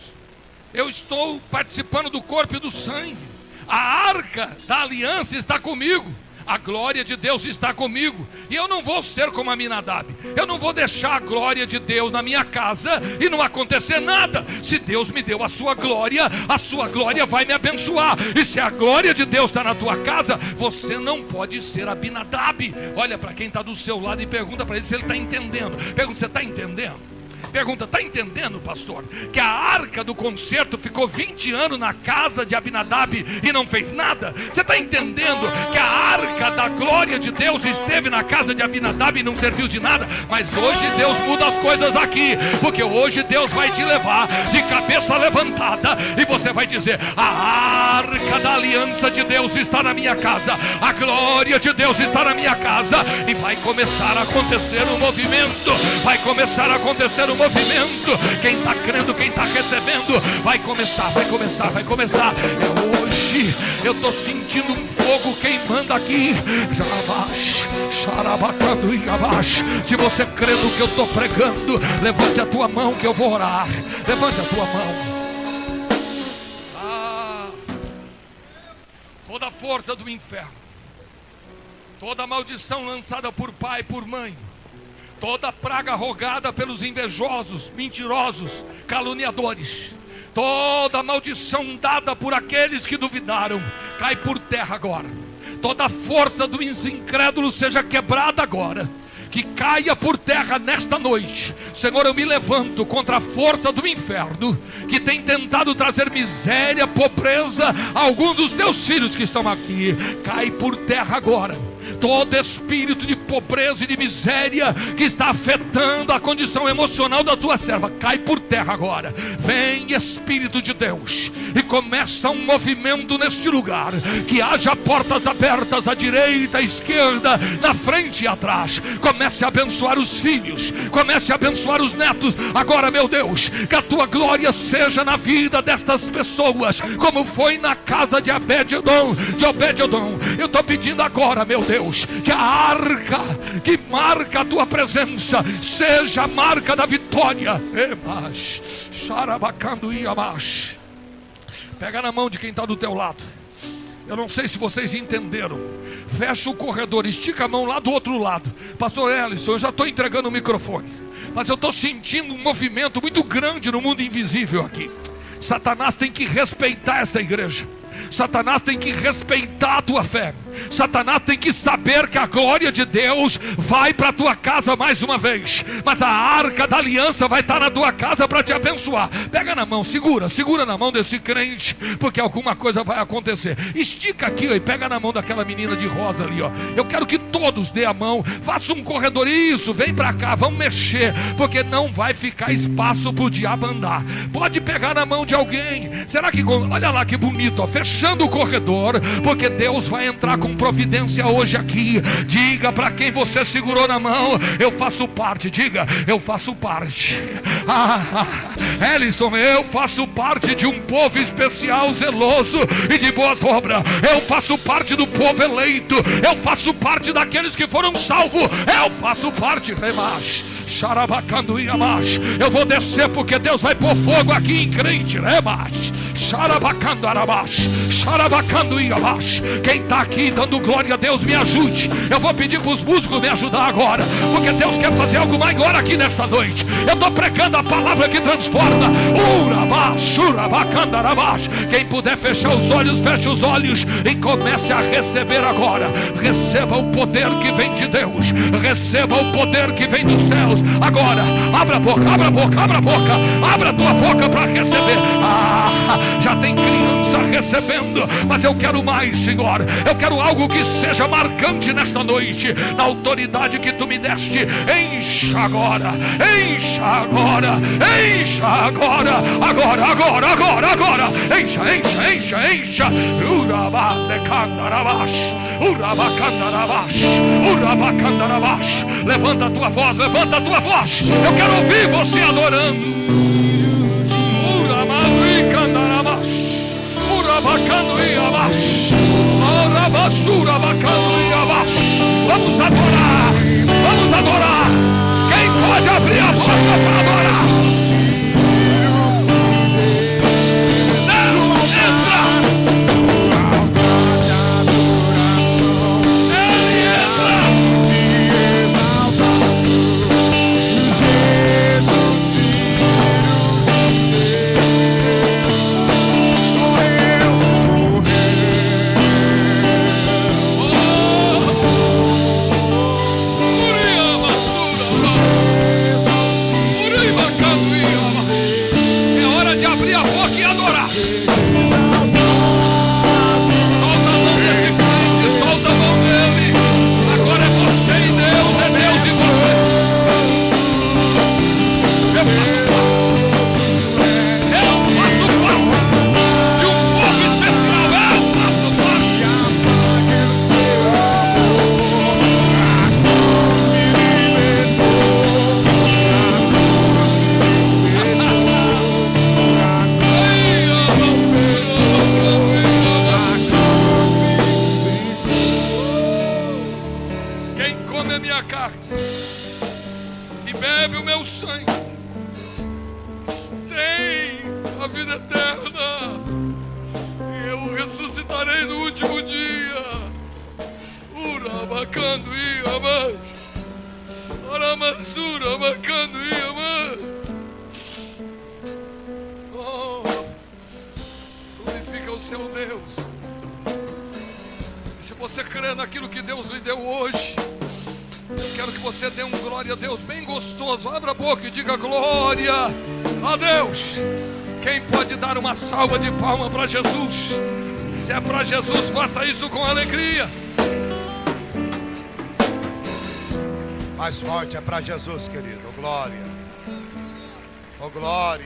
Eu estou participando do corpo e do sangue. A arca da aliança está comigo. A glória de Deus está comigo. E eu não vou ser como Aminadab. Eu não vou deixar a glória de Deus na minha casa e não acontecer nada. Se Deus me deu a sua glória vai me abençoar. E se a glória de Deus está na tua casa, você não pode ser Aminadab. Olha para quem está do seu lado e pergunta para ele se ele está entendendo. Pergunta: você está entendendo? Pergunta: está entendendo, pastor, que a arca do concerto ficou 20 anos na casa de Abinadab e não fez nada? Você está entendendo que a arca da glória de Deus esteve na casa de Abinadab e não serviu de nada? Mas hoje Deus muda as coisas aqui, porque hoje Deus vai te levar de cabeça levantada e você vai dizer: a arca da aliança de Deus está na minha casa, a glória de Deus está na minha casa. E vai começar a acontecer um movimento, vai começar a acontecer um movimento. Quem está crendo, quem está recebendo, vai começar. É hoje. Eu estou sentindo um fogo queimando aqui. Se você crê no que eu estou pregando, levante a tua mão que eu vou orar. Levante a tua mão. Toda a força do inferno, toda a maldição lançada por pai e por mãe, toda praga rogada pelos invejosos, mentirosos, caluniadores, toda maldição dada por aqueles que duvidaram, cai por terra agora. Toda força dos incrédulos seja quebrada agora, que caia por terra nesta noite. Senhor, eu me levanto contra a força do inferno que tem tentado trazer miséria, pobreza a alguns dos teus filhos que estão aqui. Cai por terra agora todo espírito de pobreza e de miséria que está afetando a condição emocional da tua serva, cai por terra agora. Vem, Espírito de Deus, e começa um movimento neste lugar. Que haja portas abertas à direita, à esquerda, na frente e atrás. Comece a abençoar os filhos, comece a abençoar os netos. Agora, meu Deus, que a tua glória seja na vida destas pessoas, como foi na casa de Obed-edom. Eu estou pedindo agora, meu Deus, que a arca que marca a tua presença seja a marca da vitória. Pega na mão de quem está do teu lado. Eu não sei se vocês entenderam. Fecha o corredor, estica a mão lá do outro lado. Pastor Ellison, eu já estou entregando o microfone, mas eu estou sentindo um movimento muito grande no mundo invisível aqui. Satanás tem que respeitar essa igreja. Satanás tem que respeitar a tua fé. Satanás tem que saber que a glória de Deus vai para a tua casa mais uma vez. Mas a arca da aliança vai estar na tua casa para te abençoar. Pega na mão, segura na mão desse crente, porque alguma coisa vai acontecer. Estica aqui, ó, e pega na mão daquela menina de rosa ali, ó. Eu quero que todos dê a mão. Faça um corredor, isso, vem para cá, vamos mexer, porque não vai ficar espaço para o diabo andar. Pode pegar na mão de alguém. Será que, olha lá que bonito, ó, fechando o corredor, porque Deus vai entrar com providência hoje aqui. Diga para quem você segurou na mão: eu faço parte. Diga: eu faço parte. Ellison, eu faço parte de um povo especial, zeloso e de boas obras. Eu faço parte do povo eleito. Eu faço parte daqueles que foram salvos. Eu faço parte. Eu vou descer porque Deus vai pôr fogo aqui em crente. Quem está aqui dando glória a Deus, me ajude. Eu vou pedir para os músicos me ajudar agora, porque Deus quer fazer algo maior aqui nesta noite. Eu estou pregando a palavra que transforma. Quem puder fechar os olhos, feche os olhos e comece a receber agora. Receba o poder que vem de Deus. Receba o poder que vem dos céus. Agora, abra a boca, abra a boca, abra a boca. Abra a tua boca para receber. Já tem criança recebendo, mas eu quero mais, Senhor. Eu quero algo que seja marcante nesta noite. Na autoridade que tu me deste, encha agora, encha agora, encha agora, agora, agora, agora, agora. Encha, encha, encha, encha. Levanta a tua voz, levanta a tua voz. Eu quero ouvir você adorando. Vamos adorar, vamos adorar. Quem pode abrir a boca para adorar? Glorifica o seu Deus. E se você crê naquilo que Deus lhe deu hoje, eu quero que você dê um glória a Deus bem gostoso. Abra a boca e diga glória a Deus. Quem pode dar uma salva de palmas para Jesus? Se é para Jesus, faça isso com alegria. Mais forte, é para Jesus, querido. Glória. Oh, glória.